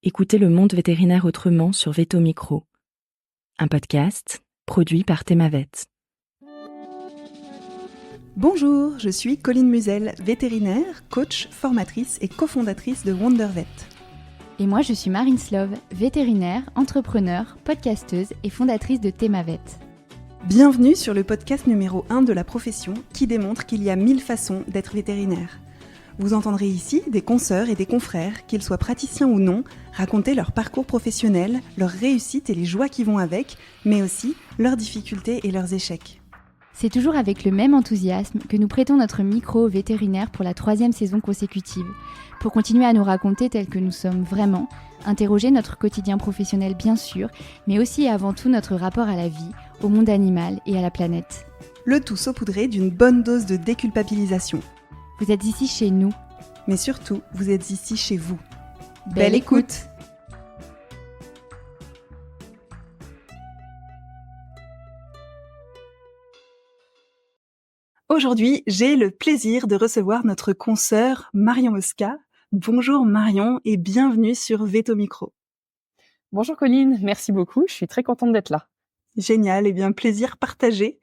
Écoutez le monde vétérinaire autrement sur Veto Micro, un podcast produit par Thémavet. Bonjour, je suis Colline Musel, vétérinaire, coach, formatrice et cofondatrice de Wondervet. Et moi je suis Marine Slove, vétérinaire, entrepreneur, podcasteuse et fondatrice de Thémavet. Bienvenue sur le podcast numéro 1 de la profession qui démontre qu'il y a 1000 façons d'être vétérinaire. Vous entendrez ici des consoeurs et des confrères, qu'ils soient praticiens ou non, raconter leur parcours professionnel, leurs réussites et les joies qui vont avec, mais aussi leurs difficultés et leurs échecs. C'est toujours avec le même enthousiasme que nous prêtons notre micro aux vétérinaires pour la 3e saison consécutive, pour continuer à nous raconter tels que nous sommes vraiment, interroger notre quotidien professionnel bien sûr, mais aussi et avant tout notre rapport à la vie, au monde animal et à la planète. Le tout saupoudré d'une bonne dose de déculpabilisation. Vous êtes ici chez nous. Mais surtout, vous êtes ici chez vous. Belle écoute! Aujourd'hui, j'ai le plaisir de recevoir notre consoeur Marion Osca. Bonjour Marion et bienvenue sur Veto Micro. Bonjour Colline, merci beaucoup, je suis très contente d'être là. Génial, et bien plaisir partagé.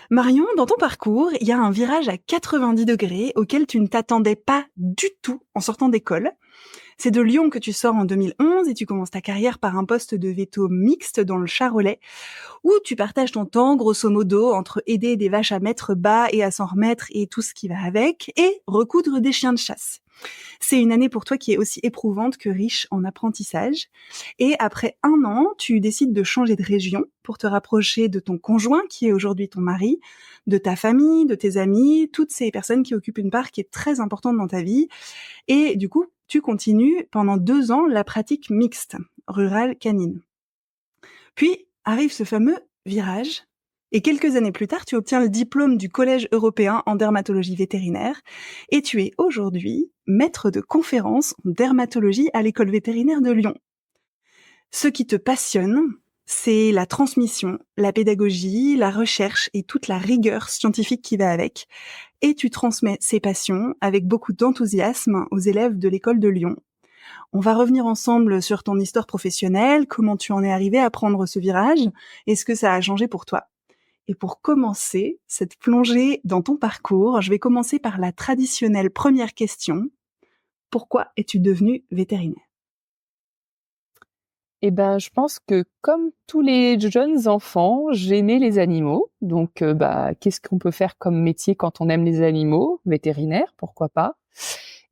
Marion, dans ton parcours, il y a un virage à 90 degrés auquel tu ne t'attendais pas du tout en sortant d'école. C'est de Lyon que tu sors en 2011 et tu commences ta carrière par un poste de veto mixte dans le Charolais, où tu partages ton temps, grosso modo, entre aider des vaches à mettre bas et à s'en remettre et tout ce qui va avec, et recoudre des chiens de chasse. C'est une année pour toi qui est aussi éprouvante que riche en apprentissage. Et après 1 an, tu décides de changer de région pour te rapprocher de ton conjoint, qui est aujourd'hui ton mari, de ta famille, de tes amis, toutes ces personnes qui occupent une part qui est très importante dans ta vie. Et du coup, tu continues pendant 2 ans la pratique mixte, rurale canine. Puis arrive ce fameux virage. Et quelques années plus tard, tu obtiens le diplôme du Collège européen en dermatologie vétérinaire et tu es aujourd'hui maître de conférences en dermatologie à l'école vétérinaire de Lyon. Ce qui te passionne, c'est la transmission, la pédagogie, la recherche et toute la rigueur scientifique qui va avec. Et tu transmets ces passions avec beaucoup d'enthousiasme aux élèves de l'école de Lyon. On va revenir ensemble sur ton histoire professionnelle, comment tu en es arrivé à prendre ce virage et ce que ça a changé pour toi. Et pour commencer cette plongée dans ton parcours, je vais commencer par la traditionnelle première question. Pourquoi es-tu devenue vétérinaire ? Eh ben, je pense que comme tous les jeunes enfants, j'aimais les animaux. Donc, qu'est-ce qu'on peut faire comme métier quand on aime les animaux ? Vétérinaire, pourquoi pas ?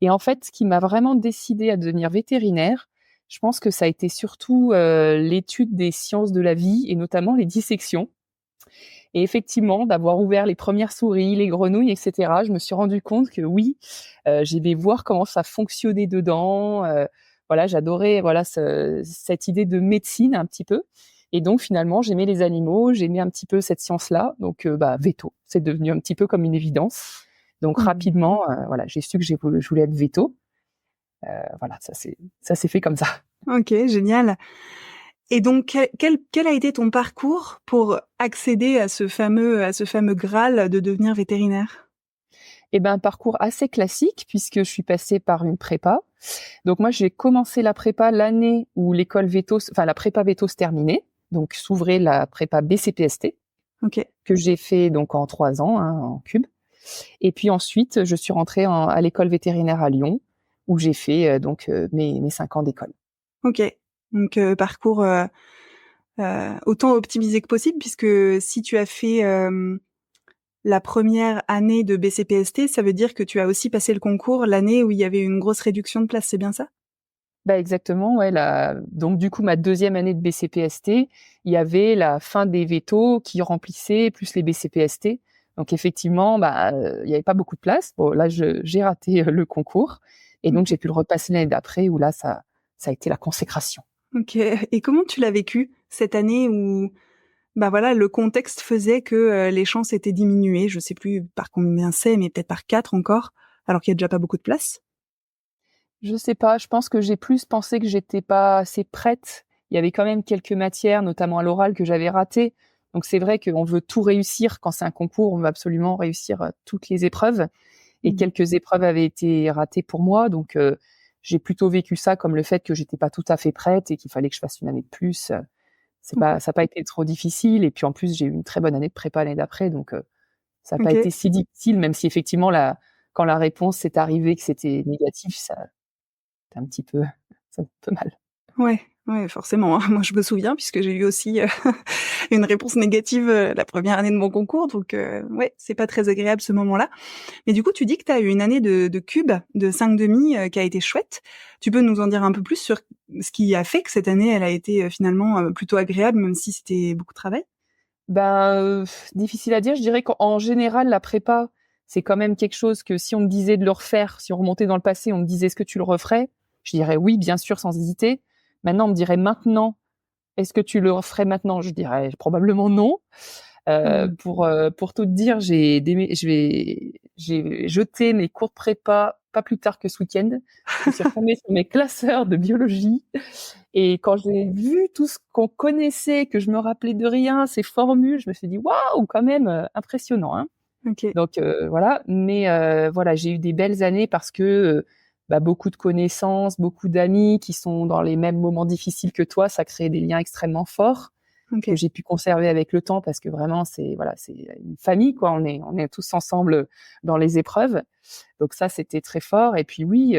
Et en fait, ce qui m'a vraiment décidée à devenir vétérinaire, je pense que ça a été surtout l'étude des sciences de la vie et notamment les dissections. Et effectivement, d'avoir ouvert les premières souris, les grenouilles, etc., je me suis rendu compte que oui, j'aimais voir comment ça fonctionnait dedans. J'adorais cette idée de médecine un petit peu. Et donc finalement, j'aimais les animaux, j'aimais un petit peu cette science-là. Donc veto, c'est devenu un petit peu comme une évidence. Donc rapidement, j'ai su que je voulais être veto. Ça s'est fait comme ça. Ok, génial. Et donc, quel a été ton parcours pour accéder à ce fameux Graal de devenir vétérinaire ? Eh ben, un parcours assez classique puisque je suis passée par une prépa. Donc moi, j'ai commencé la prépa l'année où la prépa veto se terminait. Donc s'ouvrait la prépa BCPST, que j'ai fait donc en 3 ans, en cube. Et puis ensuite, je suis rentrée à l'école vétérinaire à Lyon où j'ai fait mes 5 ans d'école. Ok, donc parcours autant optimisé que possible puisque si tu as fait la première année de BCPST, ça veut dire que tu as aussi passé le concours l'année où il y avait une grosse réduction de place, c'est bien ça ? Exactement, ouais. Donc du coup, ma 2e année de BCPST, il y avait la fin des vétos qui remplissaient plus les BCPST. Donc effectivement, il y avait pas beaucoup de place. Bon, là, j'ai raté le concours et donc j'ai pu le repasser l'année d'après où là, ça a été la consécration. Ok. Et comment tu l'as vécu cette année où le contexte faisait que les chances étaient diminuées, je sais plus par combien c'est, mais peut-être par 4 encore, alors qu'il y a déjà pas beaucoup de place. Je sais pas, je pense que j'ai plus pensé que j'étais pas assez prête. Il y avait quand même quelques matières, notamment à l'oral, que j'avais ratées. Donc c'est vrai qu'on veut tout réussir. Quand c'est un concours, on veut absolument réussir toutes les épreuves. Et quelques épreuves avaient été ratées pour moi. Donc j'ai plutôt vécu ça comme le fait que j'étais pas tout à fait prête et qu'il fallait que je fasse une année de plus. Ça n'a pas été trop difficile. Et puis en plus, j'ai eu une très bonne année de prépa l'année d'après, donc ça n'a pas été si difficile, même si effectivement quand la réponse est arrivée que c'était négatif, ça c'est un peu mal. Ouais, forcément, hein. Moi, je me souviens puisque j'ai eu aussi une réponse négative la première année de mon concours, donc ouais, c'est pas très agréable ce moment-là. Mais du coup, tu dis que tu as eu une année de cube, de 5,5 qui a été chouette. Tu peux nous en dire un peu plus sur ce qui a fait que cette année, elle a été finalement plutôt agréable, même si c'était beaucoup de travail? Difficile à dire. Je dirais qu'en général, la prépa, c'est quand même quelque chose que si on me disait de le refaire, si on remontait dans le passé, on me disait: «Est-ce que tu le referais?» Je dirais: «Oui, bien sûr», sans hésiter. Maintenant, on me dirait maintenant: «Est-ce que tu le referais maintenant?» Je dirais probablement non. Pour tout te dire, j'ai jeté mes cours de prépa pas plus tard que ce week-end. Je suis retombée sur mes classeurs de biologie et quand j'ai vu tout ce qu'on connaissait, que je me rappelais de rien, ces formules, je me suis dit: «Waouh, quand même, impressionnant, hein». OK. Donc voilà, mais voilà, j'ai eu des belles années parce que, beaucoup de connaissances, beaucoup d'amis qui sont dans les mêmes moments difficiles que toi, ça crée des liens extrêmement forts OK. que j'ai pu conserver avec le temps parce que vraiment c'est une famille quoi, on est tous ensemble dans les épreuves. Donc ça, c'était très fort et puis oui,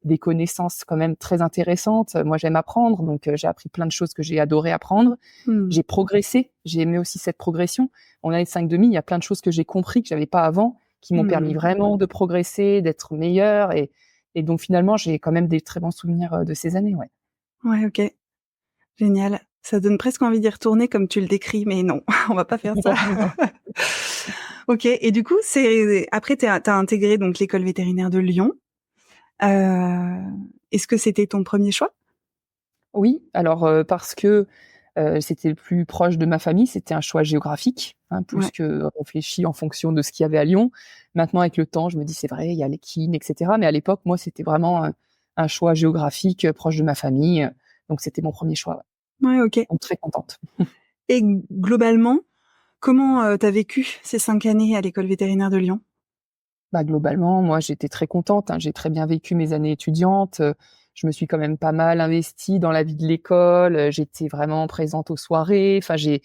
des connaissances quand même très intéressantes. Moi, j'aime apprendre, donc j'ai appris plein de choses que j'ai adoré apprendre. Mmh. J'ai progressé, j'ai aimé aussi cette progression. En année de 5,5, il y a plein de choses que j'ai compris que j'avais pas avant, qui m'ont permis vraiment de progresser, d'être meilleure et donc finalement, j'ai quand même des très bons souvenirs, de ces années, ouais. Ouais, OK. Génial. Ça donne presque envie d'y retourner comme tu le décris, mais non, on va pas faire ça. OK, et du coup, après t'as intégré donc l'école vétérinaire de Lyon. Heu, Est-ce que c'était ton premier choix? Oui, alors, parce que, c'était le plus proche de ma famille, c'était un choix géographique, hein, plus Ouais. que réfléchi en fonction de ce qu'il y avait à Lyon. Maintenant, avec le temps, je me dis: «C'est vrai, il y a l'Équine» et cetera, mais à l'époque, moi, c'était vraiment, un choix géographique, proche de ma famille, donc c'était mon premier choix, ouais. Ouais, OK. Donc très contente. Et globalement, comment, tu as vécu ces 5 années à l'école vétérinaire de Lyon? Globalement, moi, j'étais très contente, hein. J'ai très bien vécu mes années étudiantes, je me suis quand même pas mal investie dans la vie de l'école, j'étais vraiment présente aux soirées. Enfin, j'ai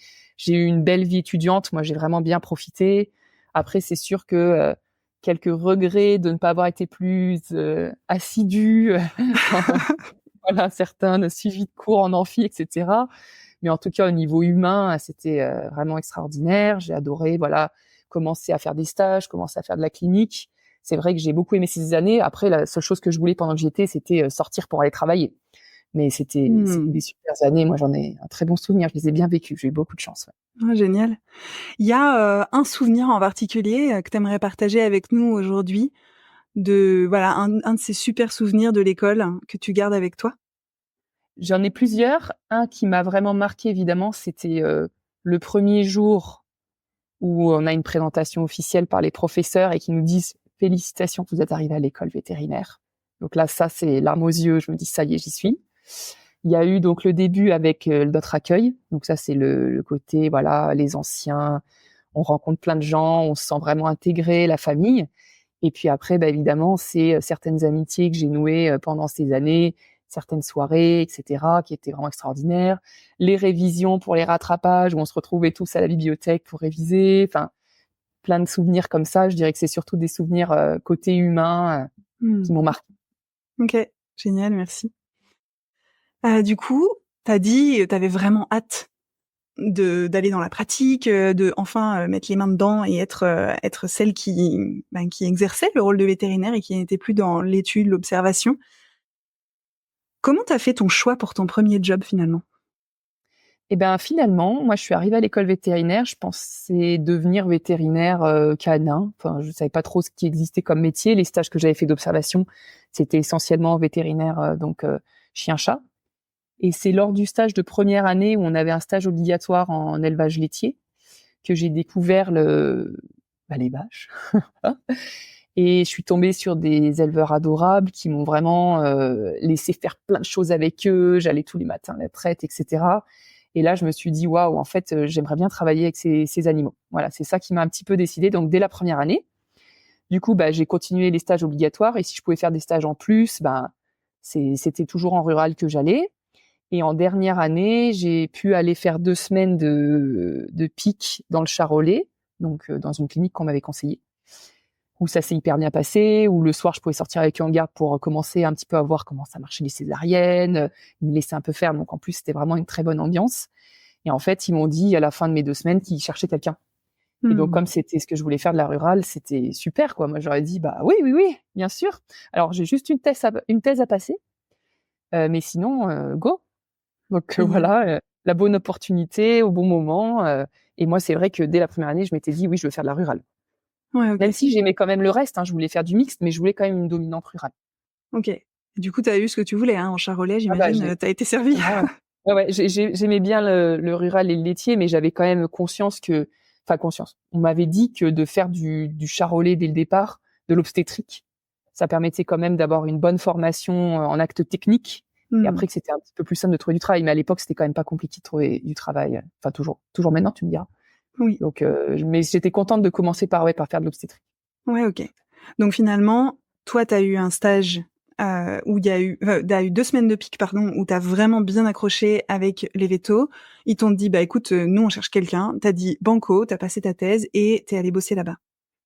eu une belle vie étudiante. Moi, j'ai vraiment bien profité. Après, c'est sûr que, quelques regrets de ne pas avoir été plus, assidue, dans voilà, certains suivis de cours en amphi et cetera. Mais en tout cas, au niveau humain, c'était, vraiment extraordinaire. J'ai adoré, voilà, commencer à faire des stages, commencer à faire de la clinique. C'est vrai que j'ai beaucoup aimé ces années. Après, la seule chose que je voulais pendant que j'y étais, c'était, sortir pour aller travailler. Mais c'était Mmh. des super années. Moi, j'en ai un très bon souvenir. Je les ai bien vécues. J'ai eu beaucoup de chance, ouais. Ah, génial. Il y a, un souvenir en particulier, que tu aimerais partager avec nous aujourd'hui de voilà, un de ces super souvenirs de l'école que tu gardes avec toi? J'en ai plusieurs. Un qui m'a vraiment marqué, évidemment, c'était, le premier jour où on a une présentation officielle par les professeurs et qui nous disent: «Félicitations, vous êtes arrivés à l'école vétérinaire». Donc là, ça, c'est larmes aux yeux. Je me dis: «Ça y est, j'y suis». Il y a eu donc le début avec, notre accueil. Donc ça, c'est le côté, voilà, les anciens, on rencontre plein de gens, on se sent vraiment intégré, la famille. Et puis après, évidemment, c'est, certaines amitiés que j'ai nouées, pendant ces années, certaines soirées et cetera, qui étaient vraiment extraordinaires. Les révisions pour les rattrapages où on se retrouvait tous à la bibliothèque pour réviser, enfin, plein de souvenirs comme ça. Je dirais que c'est surtout des souvenirs, côté humain, Mmh. qui m'ont marquée. OK, génial, merci. Du coup, tu as dit, tu avais vraiment hâte d'aller dans la pratique, de enfin, mettre les mains dedans et être celle qui exerçait le rôle de vétérinaire et qui n'était plus dans l'étude, l'observation. Comment tu as fait ton choix pour ton premier job finalement? Finalement, moi, je suis arrivée à l'école vétérinaire, je pensais devenir vétérinaire, canin. Enfin, je savais pas trop ce qui existait comme métier. Les stages que j'avais fait d'observation, c'était essentiellement vétérinaire, chien-chat. Et c'est lors du stage de première année où on avait un stage obligatoire en élevage laitier que j'ai découvert les vaches. Et je suis tombée sur des éleveurs adorables qui m'ont vraiment, laissé faire plein de choses avec eux. J'allais tous les matins à la traite et cetera. Et là, je me suis dit: «Waouh, en fait, j'aimerais bien travailler avec ces animaux». Voilà, c'est ça qui m'a un petit peu décidée. Donc dès la première année, du coup, j'ai continué les stages obligatoires et si je pouvais faire des stages en plus, C'était toujours en rural que j'allais. Et en dernière année, j'ai pu aller faire 2 semaines de pic dans le Charolais, donc dans une clinique qu'on m'avait conseillée, où ça s'est hyper bien passé, où le soir, je pouvais sortir avec eux en garde pour commencer un petit peu à voir comment ça marchait les césariennes, ils me laissaient un peu faire. Donc en plus, c'était vraiment une très bonne ambiance. Et en fait, ils m'ont dit à la fin de mes 2 semaines qu'ils cherchaient quelqu'un. Et donc, comme c'était ce que je voulais faire de la rurale, c'était super, quoi. Moi, j'aurais dit, bah oui, oui, oui, bien sûr. Alors, j'ai juste une thèse à passer, mais sinon, go. Donc voilà, la bonne opportunité au bon moment. Et moi, c'est vrai que dès la première année, je m'étais dit, oui, je veux faire de la rurale. Ouais, ok. Même si j'aimais quand même le reste, je voulais faire du mixte, mais je voulais quand même une dominante rurale. Ok. Du coup, t'as eu ce que tu voulais, en Charolais, j'imagine. T'as été servi. Ouais, j'aimais bien le rural et le laitier, mais j'avais quand même conscience. On m'avait dit que de faire du Charolais dès le départ, de l'obstétrique, ça permettait quand même d'avoir une bonne formation en actes techniques. Et après que c'était un petit peu plus simple de trouver du travail. Mais à l'époque, c'était quand même pas compliqué de trouver du travail. Enfin, toujours maintenant, tu me diras. Oui. Donc, mais j'étais contente de commencer par faire de l'obstétrique. Ouais, ok. Donc finalement, toi, t'as eu un stage où t'as eu 2 semaines de pic, pardon, où t'as vraiment bien accroché avec les vétos. Ils t'ont dit, bah écoute, nous on cherche quelqu'un. T'as dit banco, t'as passé ta thèse et t'es allé bosser là-bas.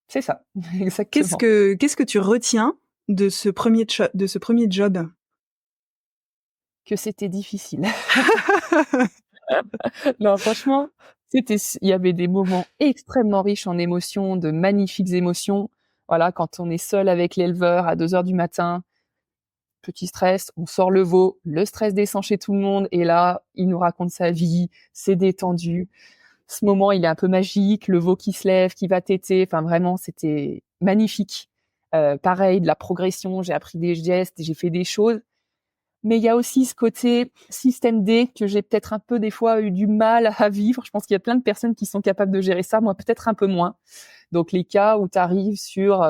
C'est ça, exactement. Qu'est-ce que tu retiens de ce premier job? Que c'était difficile. Non, franchement, il y avait des moments extrêmement riches en émotions, de magnifiques émotions. Voilà, quand on est seul avec l'éleveur à 2 heures du matin, petit stress, on sort le veau, le stress descend chez tout le monde, et là, il nous raconte sa vie, c'est détendu. Ce moment, il est un peu magique, le veau qui se lève, qui va téter, enfin vraiment, c'était magnifique. Pareil, de la progression, j'ai appris des gestes, j'ai fait des choses. Mais il y a aussi ce côté système D que j'ai peut-être un peu des fois eu du mal à vivre. Je pense qu'il y a plein de personnes qui sont capables de gérer ça, moi peut-être un peu moins. Donc les cas où tu arrives sur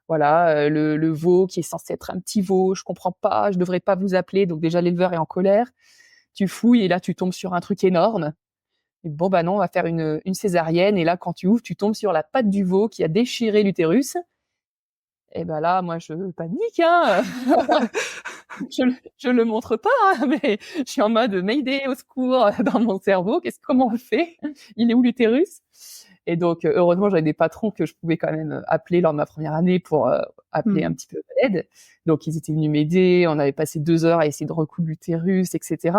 le veau qui est censé être un petit veau, je comprends pas, je devrais pas vous appeler. Donc déjà l'éleveur est en colère. Tu fouilles et là tu tombes sur un truc énorme. Et bon bah non, on va faire une césarienne, et là quand tu ouvres, tu tombes sur la patte du veau qui a déchiré l'utérus. Et ben là, moi, je panique, je le montre pas, mais je suis en mode Mayday, au secours, dans mon cerveau. Comment on fait? Il est où l'utérus? Et donc, heureusement, j'avais des patrons que je pouvais quand même appeler lors de ma première année pour appeler un petit peu l'aide. Donc, ils étaient venus m'aider. On avait passé 2 heures à essayer de recoudre l'utérus, etc.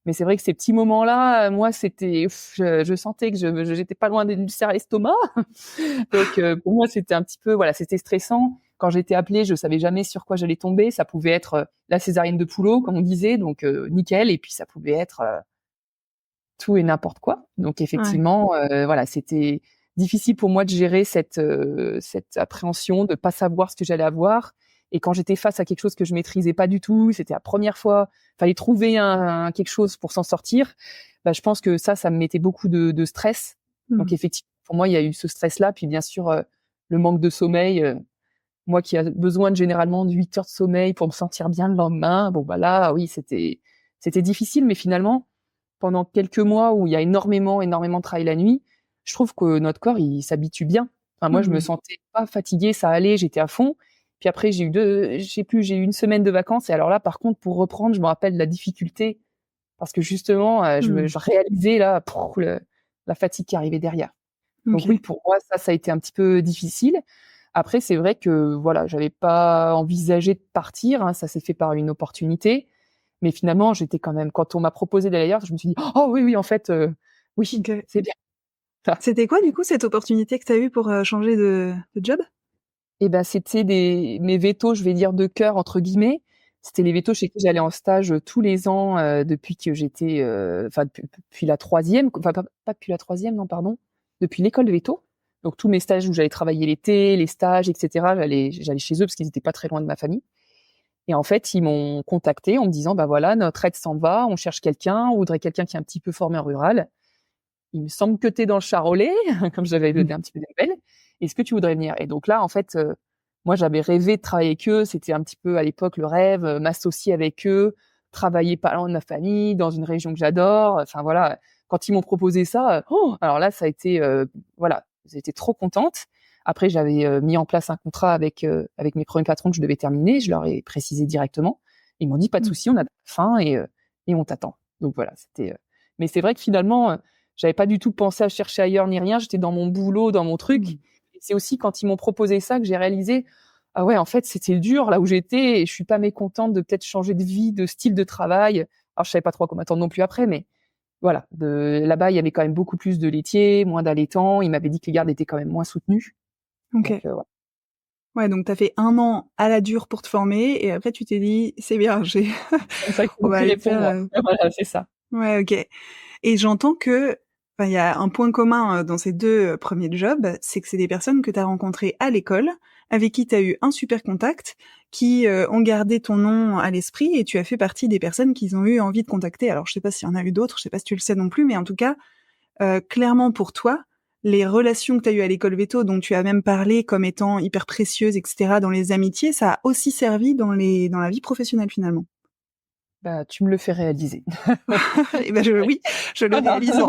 Mais c'est vrai que ces petits moments-là, moi, je sentais que j'étais pas loin d'une ulcère à l'estomac. Donc, pour moi, c'était un petit peu, c'était stressant. Quand j'étais appelée, je savais jamais sur quoi j'allais tomber. Ça pouvait être la césarienne de Poulot, comme on disait, donc nickel. Et puis ça pouvait être tout et n'importe quoi. Donc effectivement, c'était difficile pour moi de gérer cette appréhension, de pas savoir ce que j'allais avoir. Et quand j'étais face à quelque chose que je maîtrisais pas du tout, c'était la première fois, fallait trouver quelque chose pour s'en sortir. Bah, je pense que ça me mettait beaucoup de stress. Donc effectivement, pour moi, il y a eu ce stress-là. Puis bien sûr, le manque de sommeil. Moi qui a besoin généralement de 8 heures de sommeil pour me sentir bien le lendemain, bon bah là, oui, c'était difficile, mais finalement, pendant quelques mois où il y a énormément de travail la nuit, je trouve que notre corps, il s'habitue bien. Enfin, moi, je me sentais pas fatiguée, ça allait, j'étais à fond. Puis après, j'ai eu 1 semaine de vacances, et alors là, par contre, pour reprendre, je me rappelle de la difficulté, parce que justement, je réalisais là, la fatigue qui arrivait derrière. Donc oui, pour moi, ça a été un petit peu difficile. Après, c'est vrai que j'avais pas envisagé de partir, ça s'est fait par une opportunité, mais finalement, j'étais quand même, quand on m'a proposé d'aller ailleurs, je me suis dit oh oui oui, en fait oui, c'est bien. C'était quoi du coup cette opportunité que tu as eue pour changer de job? Et ben c'était mes vétos, je vais dire de cœur entre guillemets. C'était les vétos chez qui j'allais en stage tous les ans depuis que j'étais depuis la troisième, pas depuis la troisième, non pardon, depuis l'école de véto. Donc tous mes stages où j'allais travailler l'été, les stages, etc. J'allais chez eux parce qu'ils étaient pas très loin de ma famille. Et en fait, ils m'ont contacté en me disant bah voilà, notre aide s'en va, on cherche quelqu'un, on voudrait quelqu'un qui est un petit peu formé en rural. Il me semble que t'es dans le Charolais, comme j'avais donné un petit peu des nouvelles. Est-ce que tu voudrais venir? Et donc là, en fait, moi j'avais rêvé de travailler avec eux. C'était un petit peu à l'époque le rêve, m'associer avec eux, travailler pas loin de ma famille, dans une région que j'adore. Enfin voilà, quand ils m'ont proposé ça, alors là, ça a été j'étais trop contente. Après, j'avais mis en place un contrat avec mes premiers patrons que je devais terminer. Je leur ai précisé directement. Ils m'ont dit pas de souci, on a faim et on t'attend. Donc voilà, c'était. Mais c'est vrai que finalement, j'avais pas du tout pensé à chercher ailleurs ni rien. J'étais dans mon boulot, dans mon truc. Et c'est aussi quand ils m'ont proposé ça que j'ai réalisé, ah ouais, en fait, c'était dur là où j'étais et je suis pas mécontente de peut-être changer de vie, de style de travail. Alors je savais pas trop à quoi m'attendre non plus après, mais voilà. Là-bas, il y avait quand même beaucoup plus de laitiers, moins d'allaitants. Ils m'avaient dit que les gardes étaient quand même moins soutenus. Ok. Donc, ouais. Ouais, donc t'as fait 1 an à la dure pour te former et après tu t'es dit c'est bien, C'est ça qu'il on faut va aller pour moi. faire. Voilà, c'est ça. Ouais, ok. Et j'entends que, enfin, il y a un point commun dans ces 2 premiers jobs, c'est que c'est des personnes que t'as rencontrées à l'école, avec qui t'as eu un super contact, qui ont gardé ton nom à l'esprit et tu as fait partie des personnes qu'ils ont eu envie de contacter. Alors je sais pas s'il y en a eu d'autres, je sais pas si tu le sais non plus, mais en tout cas, clairement pour toi, les relations que tu as eues à l'école Veto, dont tu as même parlé comme étant hyper précieuses, etc., dans les amitiés, ça a aussi servi dans la vie professionnelle finalement. Bah, tu me le fais réaliser. Et ben oui, je le réalise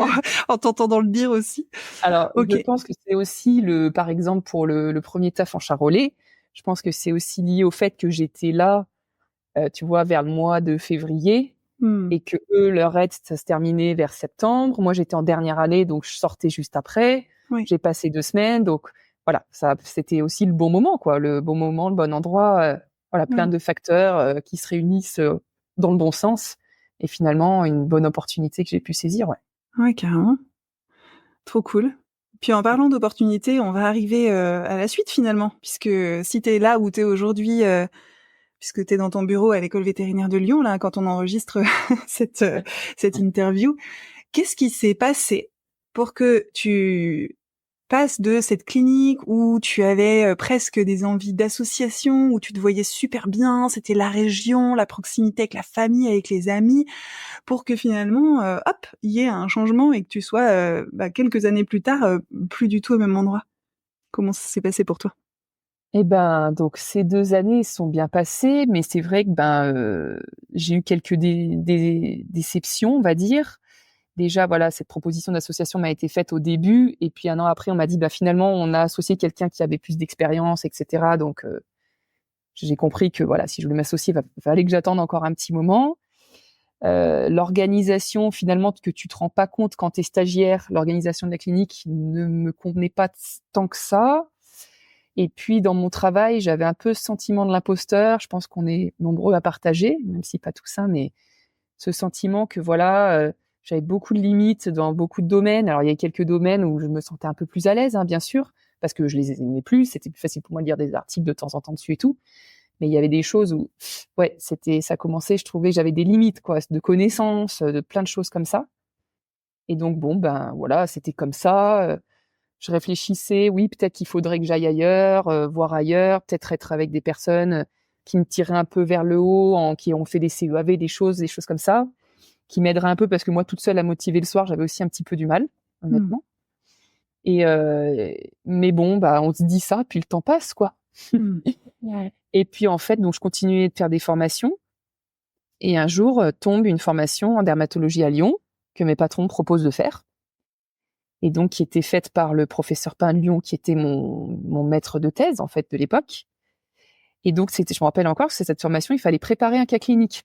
en t'entendant le dire aussi. Alors, Ok. je pense que c'est aussi par exemple, pour le premier taf en Charolais, je pense que c'est aussi lié au fait que j'étais là, tu vois, vers le mois de février et que eux, leur aide, ça se terminait vers septembre. Moi, j'étais en dernière année, donc je sortais juste après. Oui. J'ai passé 2 semaines, donc voilà, c'était aussi le bon moment, quoi, le bon moment, le bon endroit. Voilà, plein de facteurs qui se réunissent dans le bon sens et finalement une bonne opportunité que j'ai pu saisir, ouais. Ouais, carrément. Trop cool. Puis en parlant d'opportunités, on va arriver à la suite finalement, puisque si t'es là où t'es aujourd'hui, puisque t'es dans ton bureau à l'école vétérinaire de Lyon, là, quand on enregistre cette interview, qu'est-ce qui s'est passé pour que tu passes de cette clinique où tu avais presque des envies d'association, où tu te voyais super bien, c'était la région, la proximité avec la famille, avec les amis, pour que finalement, hop, il y ait un changement et que tu sois, quelques années plus tard, plus du tout au même endroit? Comment ça s'est passé pour toi? Eh ben, donc ces 2 années sont bien passées, mais c'est vrai que, j'ai eu quelques déceptions, on va dire. Déjà, voilà, cette proposition d'association m'a été faite au début et puis 1 an après, on m'a dit: «Bah, finalement, on a associé quelqu'un qui avait plus d'expérience et cetera». Donc, j'ai compris que, voilà, si je voulais m'associer, fallait que j'attende encore un petit moment. L'organisation, finalement, que tu te rends pas compte quand tu es stagiaire, l'organisation de la clinique ne me convenait pas tant que ça. Et puis dans mon travail, j'avais un peu ce sentiment de l'imposteur. Je pense qu'on est nombreux à partager, même si pas tout ça, mais ce sentiment que voilà, j'avais beaucoup de limites dans beaucoup de domaines. Alors il y a quelques domaines où je me sentais un peu plus à l'aise, hein, bien sûr, parce que je les aimais plus. C'était plus facile pour moi de lire des articles de temps en temps dessus et tout. Mais il y avait des choses où, ouais, ça commençait. Je trouvais que j'avais des limites, quoi, de connaissances, de plein de choses comme ça. Et donc bon, ben voilà, c'était comme ça. Je réfléchissais, oui, peut-être qu'il faudrait que j'aille ailleurs, voir ailleurs, peut-être être avec des personnes qui me tiraient un peu vers le haut, qui ont fait des CEAV, des choses comme ça, qui m'aideraient un peu parce que moi, toute seule à motiver le soir, j'avais aussi un petit peu du mal, honnêtement. Et mais bon, bah, on se dit ça, puis le temps passe, quoi. Et puis en fait, donc je continuais de faire des formations. Et un jour tombe une formation en dermatologie à Lyon que mes patrons proposent de faire. Et donc qui était faite par le professeur Pain de Lyon, qui était mon maître de thèse en fait de l'époque. Et donc je me rappelle encore que cette formation, il fallait préparer un cas clinique.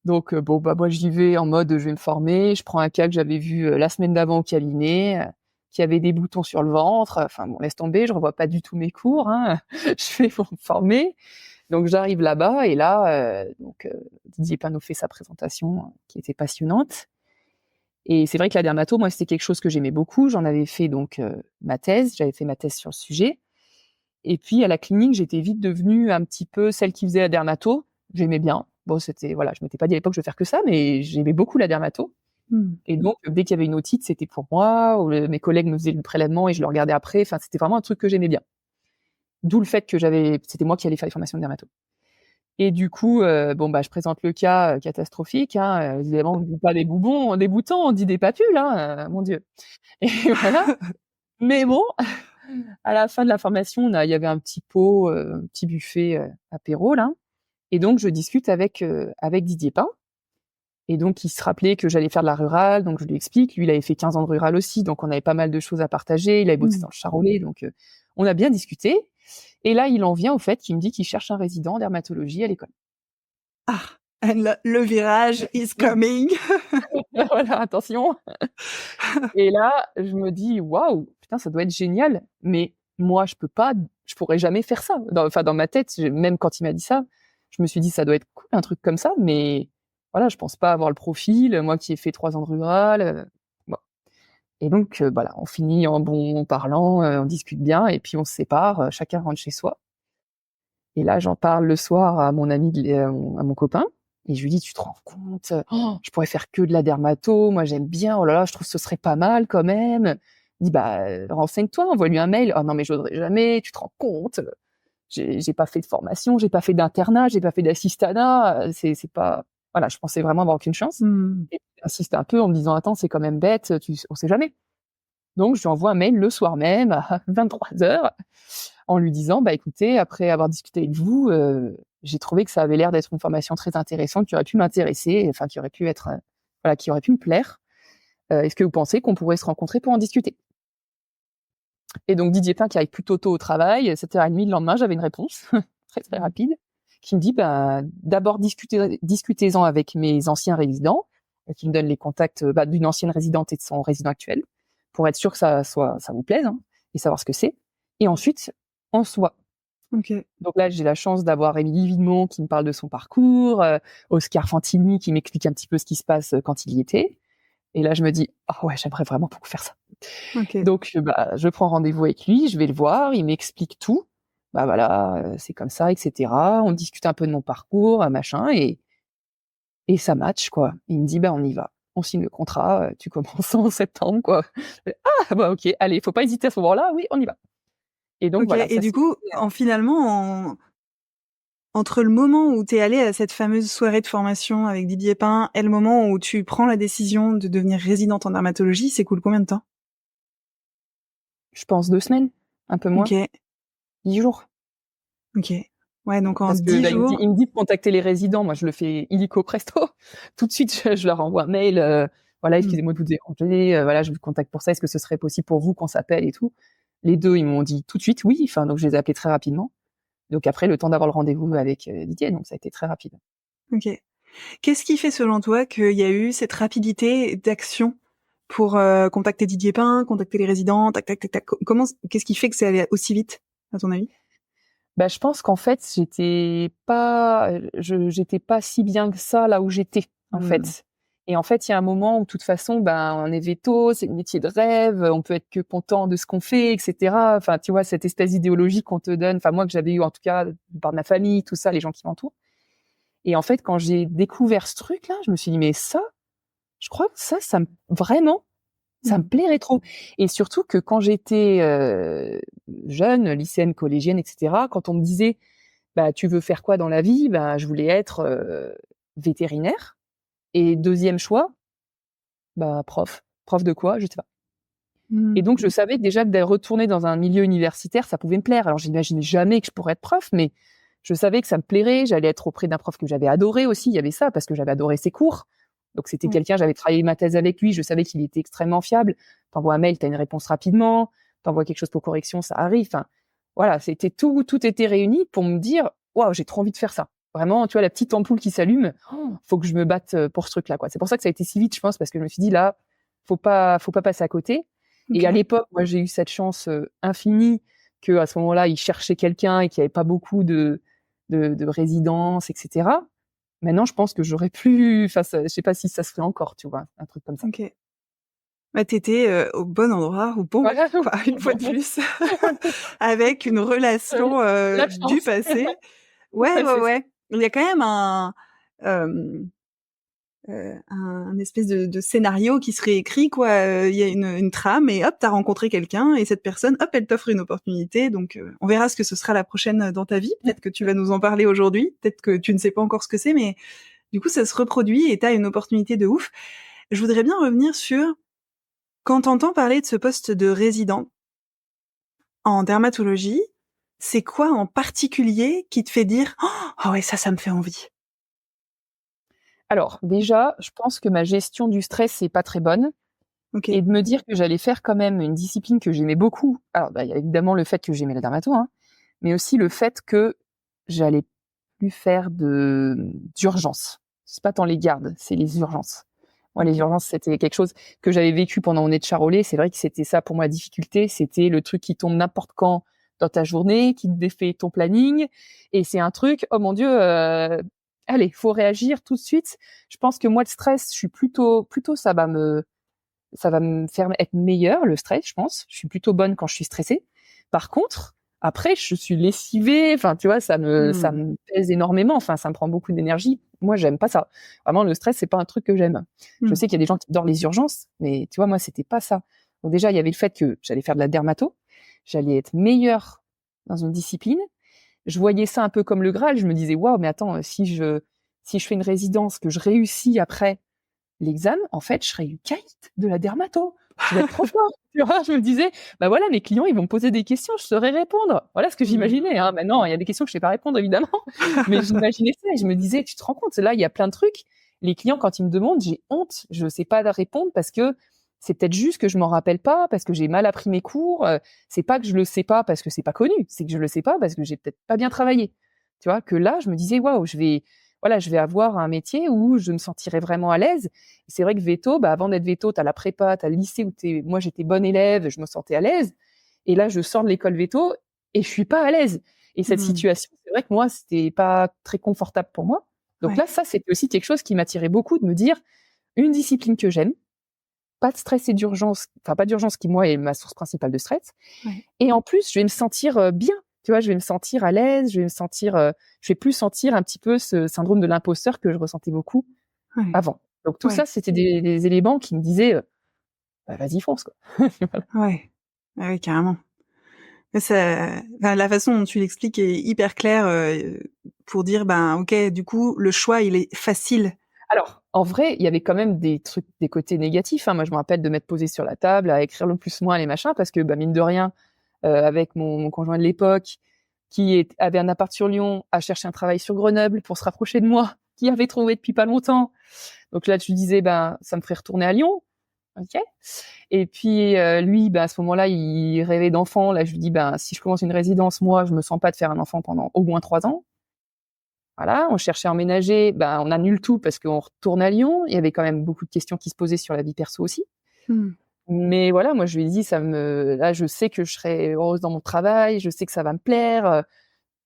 Donc moi j'y vais en mode je vais me former, je prends un cas que j'avais vu la semaine d'avant au cabinet, qui avait des boutons sur le ventre. Enfin bon, laisse tomber, je revois pas du tout mes cours, hein. Je vais pour me former. Donc j'arrive là-bas et là Didier Pinot fait sa présentation qui était passionnante. Et c'est vrai que la dermato, moi, c'était quelque chose que j'aimais beaucoup. J'en avais fait donc ma thèse. J'avais fait ma thèse sur le sujet. Et puis à la clinique, j'étais vite devenue un petit peu celle qui faisait la dermato. J'aimais bien. Bon, voilà, je m'étais pas dit à l'époque je vais faire que ça, mais j'aimais beaucoup la dermato. Et donc dès qu'il y avait une otite, c'était pour moi. Ou mes collègues me faisaient le prélèvement et je le regardais après. Enfin, c'était vraiment un truc que j'aimais bien. D'où le fait que c'était moi qui allais faire les formations de dermato. Et du coup, je présente le cas catastrophique. Hein, évidemment, on ne dit pas des boutons, on dit des papules. Hein, mon Dieu. Et voilà. Mais bon, à la fin de la formation, il y avait un petit pot, un petit buffet apéro là. Et donc, je discute avec Didier Pain. Et donc, il se rappelait que j'allais faire de la rurale. Donc, je lui explique. Lui, il avait fait 15 ans de rural aussi. Donc, on avait pas mal de choses à partager. Il avait bossé dans le Charolais. Donc, on a bien discuté. Et là, il en vient au fait qu'il me dit qu'il cherche un résident en dermatologie à l'école. Ah, and le virage is coming. Voilà, attention. Et là, je me dis: «Waouh, putain, ça doit être génial». Mais moi, je pourrais jamais faire ça. Dans ma tête, même quand il m'a dit ça, je me suis dit: «Ça doit être cool un truc comme ça», mais voilà, je pense pas avoir le profil, moi qui ai fait 3 ans de rural, bon. Et donc voilà, on finit en bon parlant, on discute bien et puis on se sépare, chacun rentre chez soi. Et là, j'en parle le soir à mon ami, à mon copain, et je lui dis: «Tu te rends compte? Oh, je pourrais faire que de la dermato, moi j'aime bien, oh là là, je trouve que ce serait pas mal quand même». Il dit: «Bah, renseigne-toi, envoie-lui un mail». «Oh non, mais j'oserais jamais, tu te rends compte? J'ai pas fait de formation, j'ai pas fait d'internat, j'ai pas fait d'assistanat, c'est pas». Voilà, je pensais vraiment avoir aucune chance. Mmh. Et j'insiste un peu en me disant: «Attends, c'est quand même bête, on sait jamais». Donc je lui envoie un mail le soir même à 23h en lui disant: «Bah écoutez, après avoir discuté avec vous, j'ai trouvé que ça avait l'air d'être une formation très intéressante qui aurait pu m'intéresser, enfin qui aurait pu être, voilà, qui aurait pu me plaire. Est-ce que vous pensez qu'on pourrait se rencontrer pour en discuter?» Et donc Didier Pin qui arrive plutôt tôt au travail, 7h30 le lendemain, j'avais une réponse très, très rapide qui me dit: «Bah d'abord discutez-en avec mes anciens résidents», qui me donne les contacts, d'une ancienne résidente et de son résident actuel, pour être sûr que ça vous plaise, hein, et savoir ce que c'est. Et ensuite, on se voit. OK. Donc là, j'ai la chance d'avoir Émilie Villemont qui me parle de son parcours, Oscar Fantini qui m'explique un petit peu ce qui se passe quand il y était. Et là, je me dis: «Ah ouais, j'aimerais vraiment beaucoup faire ça». OK. Donc je prends rendez-vous avec lui, je vais le voir, il m'explique tout. Bah voilà, c'est comme ça, et cetera. On discute un peu de mon parcours, machin, et ça match, quoi. Il me dit: «Bah on y va. On signe le contrat, tu commences en septembre, quoi». Je fais: «Ah bah OK, allez, faut pas hésiter à ce moment-là, oui, on y va». Et donc OK, voilà, et ça du s'est coup, fait, entre le moment où tu es allée à cette fameuse soirée de formation avec Didier Pin et le moment où tu prends la décision de devenir résidente en dermatologie, c'est cool combien de temps? je pense 2 semaines, un peu moins, OK, 10 jours. OK. Ouais, donc en Parce que 10 là, jours. il me dit de contacter les résidents. Moi, je le fais illico presto. Tout de suite, je leur envoie un mail. Voilà, Mmh. excusez-moi de vous déranger. Voilà, je vous contacte pour ça. Est-ce que ce serait possible pour vous qu'on s'appelle et tout? Les deux, ils m'ont dit tout de suite oui. Enfin, donc je les ai appelés très rapidement. Donc après, le temps d'avoir le rendez-vous avec Didier, donc ça a été très rapide. OK. Qu'est-ce qui fait selon toi qu'il y a eu cette rapidité d'action pour, contacter Didier Pin, contacter les résidents, tac, tac, tac, tac? Qu'est-ce qui fait que c'est allé aussi vite, à ton avis? Bah, je pense qu'en fait, j'étais pas si bien que ça là où j'étais, en Mmh. fait. Et en fait, il y a un moment où, de toute façon, ben, on est véto, c'est le métier de rêve, on peut être que content de ce qu'on fait, et cetera. Enfin, tu vois, cette espèce d'idéologie qu'on te donne, enfin, moi, que j'avais eu, en tout cas, par ma famille, tout ça, les gens qui m'entourent. Et en fait, quand j'ai découvert ce truc-là, je me suis dit: «Mais ça, je crois que ça me vraiment, ça me Mmh. plairait trop». Et surtout que quand j'étais, jeune, lycéenne, collégienne, et cetera, quand on me disait: «Bah, tu veux faire quoi dans la vie?» Bah, je voulais être, vétérinaire, et deuxième choix, bah, prof. Prof de quoi? Je sais pas. Et Mmh. donc je savais déjà que de retourner dans un milieu universitaire, ça pouvait me plaire. Alors j'imaginais jamais que je pourrais être prof, mais je savais que ça me plairait. J'allais être auprès d'un prof que j'avais adoré aussi. Il y avait ça, parce que j'avais adoré ses cours. Donc c'était Ouais. quelqu'un, j'avais travaillé ma thèse avec lui, je savais qu'il était extrêmement fiable. T'envoies un mail, t'as une réponse rapidement. T'envoies quelque chose pour correction, ça arrive. Enfin, voilà, c'était tout était réuni pour me dire: «Waouh, j'ai trop envie de faire ça». Vraiment, tu vois, la petite ampoule qui s'allume, faut que je me batte pour ce truc-là, quoi. C'est pour ça que ça a été si vite, je pense, parce que je me suis dit: «Là, faut pas passer à côté». Et à OK. l'époque, moi, j'ai eu cette chance infinie qu'à ce moment-là, ils cherchaient quelqu'un et qu'il n'y avait pas beaucoup de résidences, et cetera. Maintenant, je pense que j'aurais pu, enfin, je sais pas si ça se fait encore, tu vois, un truc comme ça. OK. Bah, tu étais, au bon endroit, au bon Voilà. quoi, une fois de plus, avec une relation, La du chance. passé. Ouais, Ouais, ouais, c'est ça. ouais. Il y a quand même hem, un espèce de scénario qui serait écrit quoi, il y a une trame et hop, tu as rencontré quelqu'un et cette personne, hop, elle t'offre une opportunité donc on verra ce que ce sera la prochaine, dans ta vie. Peut-être que tu vas nous en parler aujourd'hui, peut-être que tu ne sais pas encore ce que c'est, mais du coup ça se reproduit et tu as une opportunité de ouf. Je voudrais bien revenir sur quand tu entends parler de ce poste de résident en dermatologie, c'est quoi en particulier qui te fait dire: «Oh ah ouais, ça me fait envie»? Alors, déjà, je pense que ma gestion du stress est pas très bonne, OK. et de me dire que j'allais faire quand même une discipline que j'aimais beaucoup. Alors, bah, il y a évidemment le fait que j'aimais la dermato, hein, mais aussi le fait que j'allais plus faire d'urgence. C'est pas tant les gardes, c'est les urgences. Moi, les urgences, c'était quelque chose que j'avais vécu pendant mon aide de Charolais. C'est vrai que c'était ça pour moi la difficulté. C'était le truc qui tombe n'importe quand dans ta journée, qui te défait ton planning. Et c'est un truc, oh mon Dieu, allez, faut réagir tout de suite. Je pense que moi, le stress, je suis plutôt, ça va me faire être meilleure, le stress, je pense. Je suis plutôt bonne quand je suis stressée. Par contre, après, je suis lessivée. Enfin, tu vois, ça me pèse énormément. Enfin, ça me prend beaucoup d'énergie. Moi, j'aime pas ça. Vraiment, le stress, c'est pas un truc que j'aime. Je sais qu'il y a des gens qui adorent les urgences, mais tu vois, moi, c'était pas ça. Donc déjà, il y avait le fait que j'allais faire de la dermato. J'allais être meilleure dans une discipline. Je voyais ça un peu comme le Graal. Je me disais, waouh, mais attends, si je fais une résidence, que je réussis après l'examen, en fait, je serai une quinte de la dermato. Je vais être trop fort. Tu vois, je me disais, bah voilà, mes clients, ils vont me poser des questions, je saurais répondre. Voilà ce que j'imaginais. Hein. Maintenant, il y a des questions que je sais pas répondre, évidemment. Mais j'imaginais ça et je me disais, tu te rends compte, là, il y a plein de trucs. Les clients, quand ils me demandent, j'ai honte. Je sais pas répondre parce que c'est peut-être juste que je m'en rappelle pas, parce que j'ai mal appris mes cours. C'est pas que je le sais pas parce que c'est pas connu. C'est que je le sais pas parce que j'ai peut-être pas bien travaillé. Tu vois, que là, je me disais, waouh, je vais avoir un métier où je me sentirais vraiment à l'aise. Et c'est vrai que veto, avant d'être veto, t'as la prépa, t'as le lycée où moi j'étais bonne élève, je me sentais à l'aise. Et là, je sors de l'école veto et je suis pas à l'aise. Et cette situation, c'est vrai que moi, c'était pas très confortable pour moi. Donc là, ça, c'était aussi quelque chose qui m'attirait beaucoup de me dire une discipline que j'aime, pas de stress et d'urgence, enfin pas d'urgence qui moi est ma source principale de stress. Et en plus, je vais me sentir bien. Tu vois, je vais me sentir à l'aise, je vais plus sentir un petit peu ce syndrome de l'imposteur que je ressentais beaucoup avant. Donc tout ça, c'était des éléments qui me disaient, vas-y, fonce, quoi. Voilà. Ouais, carrément. La façon dont tu l'expliques est hyper claire pour dire, ok, du coup, le choix, il est facile. Alors, en vrai, il y avait quand même des côtés négatifs. Hein. Moi, je me rappelle de m'être posée sur la table, à écrire le plus moins les machins, parce que, mine de rien, avec mon conjoint de l'époque, qui avait un appart sur Lyon, a cherché un travail sur Grenoble pour se rapprocher de moi, qui avait trouvé depuis pas longtemps. Donc là, tu disais, ça me ferait retourner à Lyon. Ok. Et puis lui, à ce moment-là, il rêvait d'enfant. Là, je lui dis, si je commence une résidence, moi, je me sens pas de faire un enfant pendant au moins 3 ans. Voilà, on cherchait à emménager, on annule tout parce qu'on retourne à Lyon. Il y avait quand même beaucoup de questions qui se posaient sur la vie perso aussi. Mais voilà, moi je lui ai dit, là je sais que je serai heureuse dans mon travail, je sais que ça va me plaire.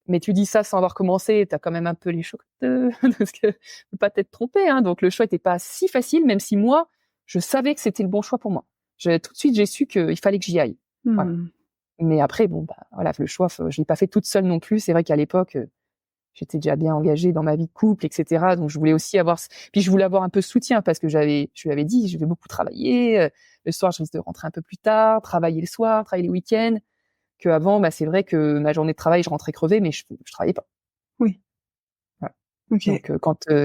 Mais tu dis ça sans avoir commencé, t'as quand même un peu les chocs parce que faut pas t'être trompé. Hein. Donc le choix était pas si facile, même si moi je savais que c'était le bon choix pour moi. Tout de suite j'ai su qu'il fallait que j'y aille. Voilà. Mais après voilà, le choix, je l'ai pas fait toute seule non plus. C'est vrai qu'à l'époque j'étais déjà bien engagée dans ma vie de couple, etc. Donc je voulais aussi puis je voulais avoir un peu de soutien parce que je lui avais dit, je vais beaucoup travailler. Le soir, je risque de rentrer un peu plus tard, travailler le soir, travailler les week-ends. Qu'avant, c'est vrai que ma journée de travail, je rentrais crevée, mais je travaillais pas. Oui. Voilà. Okay. Donc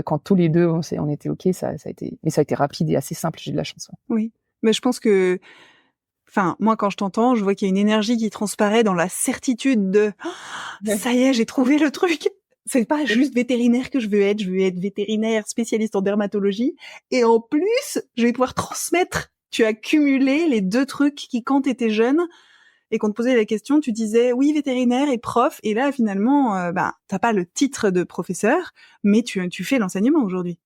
quand tous les deux on était ok, ça a été rapide et assez simple. J'ai de la chance. Oui. Mais je pense que, moi, quand je t'entends, je vois qu'il y a une énergie qui transparaît dans la certitude de ça y est, j'ai trouvé le truc. C'est pas juste vétérinaire que je veux être vétérinaire spécialiste en dermatologie. Et en plus, je vais pouvoir transmettre. Tu as cumulé les deux trucs qui, quand t'étais jeune et qu'on te posait la question, tu disais oui, vétérinaire et prof. Et là, finalement, t'as pas le titre de professeur, mais tu fais l'enseignement aujourd'hui.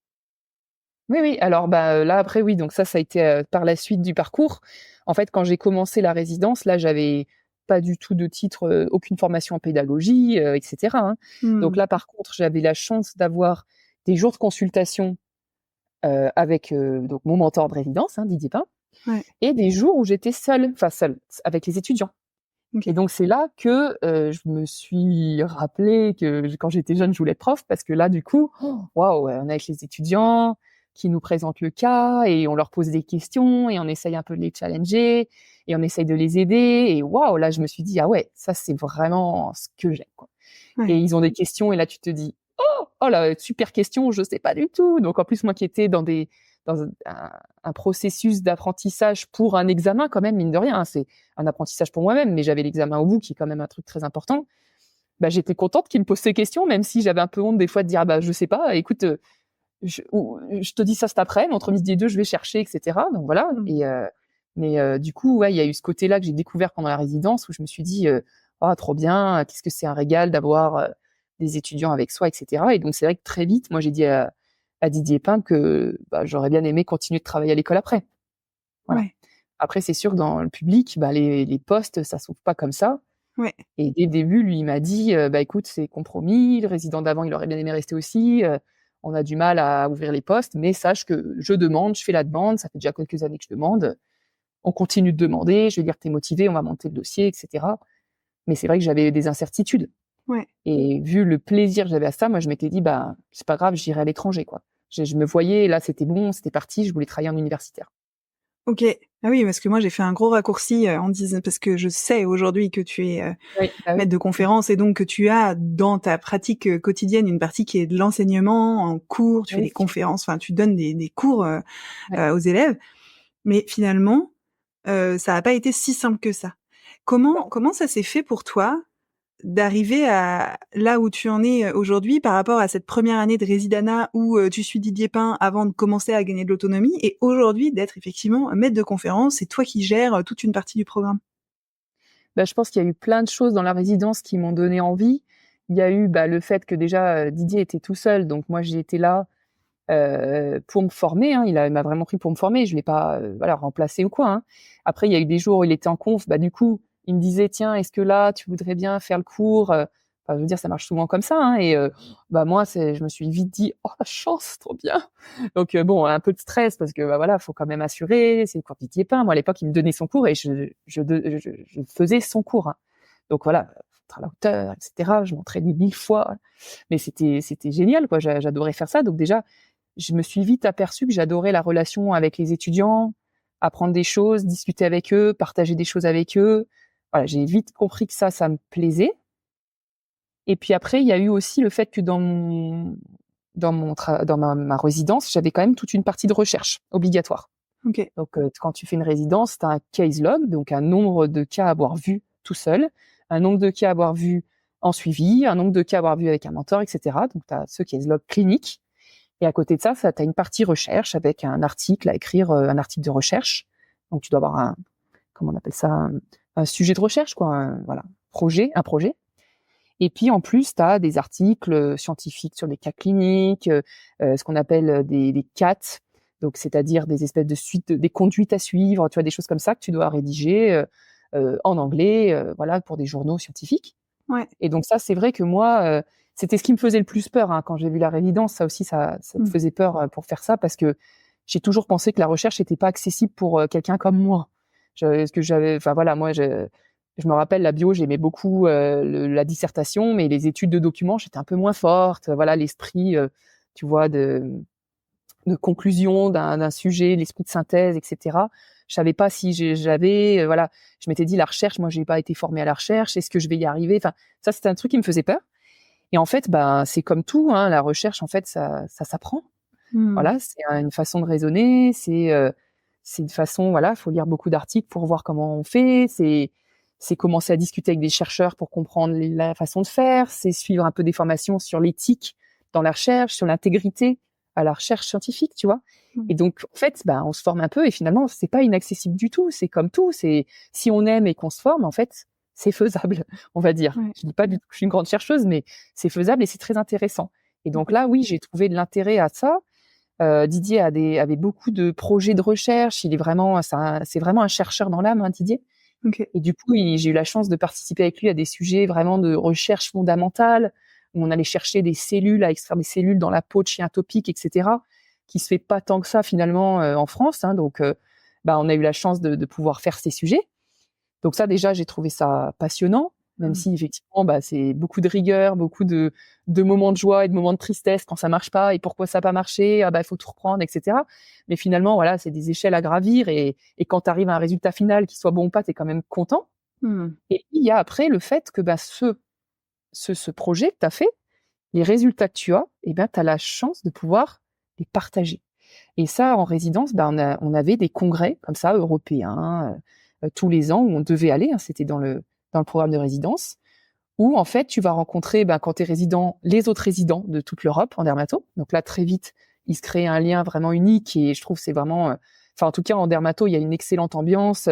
Oui. Alors, là, après, oui. Donc ça a été par la suite du parcours. En fait, quand j'ai commencé la résidence, là, j'avais pas du tout de titre, aucune formation en pédagogie, etc. Hein. Donc là, par contre, j'avais la chance d'avoir des jours de consultation avec donc mon mentor de résidence, Didier Pain, et des jours où j'étais seule avec les étudiants. Okay. Et donc c'est là que je me suis rappelé que quand j'étais jeune, je voulais être prof parce que là, du coup, waouh, on est avec les étudiants qui nous présentent le cas et on leur pose des questions et on essaye un peu de les challenger et on essaye de les aider. Et waouh, là, je me suis dit, ah ouais, ça, c'est vraiment ce que j'aime, quoi. Et ils ont des questions et là, tu te dis, oh là, super question, je sais pas du tout. Donc, en plus, moi qui étais dans un processus d'apprentissage pour un examen, quand même, mine de rien, c'est un apprentissage pour moi-même, mais j'avais l'examen au bout, qui est quand même un truc très important. J'étais contente qu'ils me posent ces questions, même si j'avais un peu honte des fois de dire, je sais pas, écoute, je te dis ça cet après, entre midi et deux, je vais chercher, etc. Donc voilà. Mais du coup, il y a eu ce côté-là que j'ai découvert pendant la résidence où je me suis dit, trop bien, qu'est-ce que c'est un régal d'avoir des étudiants avec soi, etc. Et donc, c'est vrai que très vite, moi, j'ai dit à Didier Pin que j'aurais bien aimé continuer de travailler à l'école après. Voilà. Ouais. Après, c'est sûr, dans le public, les postes, ça s'ouvre pas comme ça. Ouais. Et dès le début, lui, il m'a dit, écoute, c'est compromis, le résident d'avant, il aurait bien aimé rester aussi, on a du mal à ouvrir les postes, mais sache que je demande, je fais la demande, ça fait déjà quelques années que je demande, on continue de demander, je vais dire que t'es motivé, on va monter le dossier, etc. Mais c'est vrai que j'avais des incertitudes. Ouais. Et vu le plaisir que j'avais à ça, moi, je m'étais dit, c'est pas grave, j'irai à l'étranger, quoi. Je me voyais, là, c'était bon, c'était parti, je voulais travailler en universitaire. Ok. Ah oui, parce que moi j'ai fait un gros raccourci en disant parce que je sais aujourd'hui que tu es Oui, maître de conférence et donc que tu as dans ta pratique quotidienne une partie qui est de l'enseignement en cours, tu fais des conférences, enfin tu donnes des cours aux élèves, mais finalement ça n'a pas été si simple que ça. Comment ça s'est fait pour toi d'arriver à là où tu en es aujourd'hui par rapport à cette première année de résidanat où tu suis Didier Pin avant de commencer à gagner de l'autonomie et aujourd'hui d'être effectivement maître de conférence, c'est toi qui gères toute une partie du programme? Je pense qu'il y a eu plein de choses dans la résidence qui m'ont donné envie. Il y a eu le fait que déjà Didier était tout seul, donc moi j'ai été là pour me former. Hein. Il m'a vraiment pris pour me former. Je l'ai pas remplacé ou quoi. Hein. Après, il y a eu des jours où il était en conf. Du coup, il me disait tiens, est-ce que là tu voudrais bien faire le cours je veux dire, ça marche souvent comme ça. Hein. Et moi, je me suis vite dit oh la chance, trop bien. Donc un peu de stress parce que faut quand même assurer. C'est le cours Didier Pin. Moi à l'époque, il me donnait son cours et je faisais son cours. Hein. Donc voilà, être à la hauteur, etc. Je m'entraînais 1000 fois, mais c'était génial quoi. J'adorais faire ça. Donc déjà, je me suis vite aperçue que j'adorais la relation avec les étudiants, apprendre des choses, discuter avec eux, partager des choses avec eux. Voilà, j'ai vite compris que ça me plaisait. Et puis après, il y a eu aussi le fait que dans ma résidence, j'avais quand même toute une partie de recherche obligatoire. Ok. Donc, quand tu fais une résidence, tu as un case log, donc un nombre de cas à avoir vu tout seul, un nombre de cas à avoir vu en suivi, un nombre de cas à avoir vu avec un mentor, etc. Donc, tu as ce case log clinique. Et à côté de ça, tu as une partie recherche avec un article à écrire, un article de recherche. Donc, tu dois avoir comment on appelle ça, un sujet de recherche, quoi, un projet. Et puis, en plus, tu as des articles scientifiques sur des cas cliniques, ce qu'on appelle des CAT, donc c'est-à-dire des espèces de suites, des conduites à suivre, tu vois, des choses comme ça que tu dois rédiger en anglais, pour des journaux scientifiques. Ouais. Et donc ça, c'est vrai que moi, c'était ce qui me faisait le plus peur hein, quand j'ai vu la résidence. Ça aussi, ça me faisait peur pour faire ça parce que j'ai toujours pensé que la recherche n'était pas accessible pour quelqu'un comme moi. Moi, je me rappelle la bio, j'aimais beaucoup la dissertation, mais les études de documents, j'étais un peu moins forte. L'esprit, tu vois, de conclusion d'un sujet, l'esprit de synthèse, etc. Je savais pas si j'avais, je m'étais dit la recherche, moi j'ai pas été formée à la recherche, est-ce que je vais y arriver? Enfin, ça c'était un truc qui me faisait peur. Et en fait, c'est comme tout, hein, la recherche, en fait, ça s'apprend. Voilà, c'est une façon de raisonner, c'est une façon, faut lire beaucoup d'articles pour voir comment on fait, c'est commencer à discuter avec des chercheurs pour comprendre la façon de faire, c'est suivre un peu des formations sur l'éthique dans la recherche, sur l'intégrité à la recherche scientifique, tu vois. Et donc, en fait, on se forme un peu et finalement, c'est pas inaccessible du tout. C'est comme tout. C'est si on aime et qu'on se forme, en fait, c'est faisable, on va dire. Ouais. Je dis pas du tout que je suis une grande chercheuse, mais c'est faisable et c'est très intéressant. Et donc là, oui, j'ai trouvé de l'intérêt à ça. Didier avait beaucoup de projets de recherche. C'est vraiment un chercheur dans l'âme, hein, Didier. Okay. Et du coup, j'ai eu la chance de participer avec lui à des sujets vraiment de recherche fondamentale, où on allait chercher des cellules, à extraire des cellules dans la peau de chiens atopiques, etc., qui se fait pas tant que ça finalement en France. Hein, donc, on a eu la chance de pouvoir faire ces sujets. Donc ça, déjà, j'ai trouvé ça passionnant, même si effectivement, c'est beaucoup de rigueur, beaucoup de moments de joie et de moments de tristesse quand ça marche pas et pourquoi ça n'a pas marché, il faut tout reprendre, etc. Mais finalement, c'est des échelles à gravir et quand tu arrives à un résultat final qui soit bon ou pas, tu es quand même content. Et puis, il y a après le fait que ce projet que tu as fait, les résultats que tu as, tu as la chance de pouvoir les partager. Et ça, en résidence, on avait des congrès comme ça, européens, tous les ans où on devait aller, hein, c'était dans le programme de résidence, où en fait, tu vas rencontrer, quand tu es résident, les autres résidents de toute l'Europe en dermato. Donc là, très vite, il se crée un lien vraiment unique et je trouve que c'est vraiment... en tout cas, en dermato, il y a une excellente ambiance.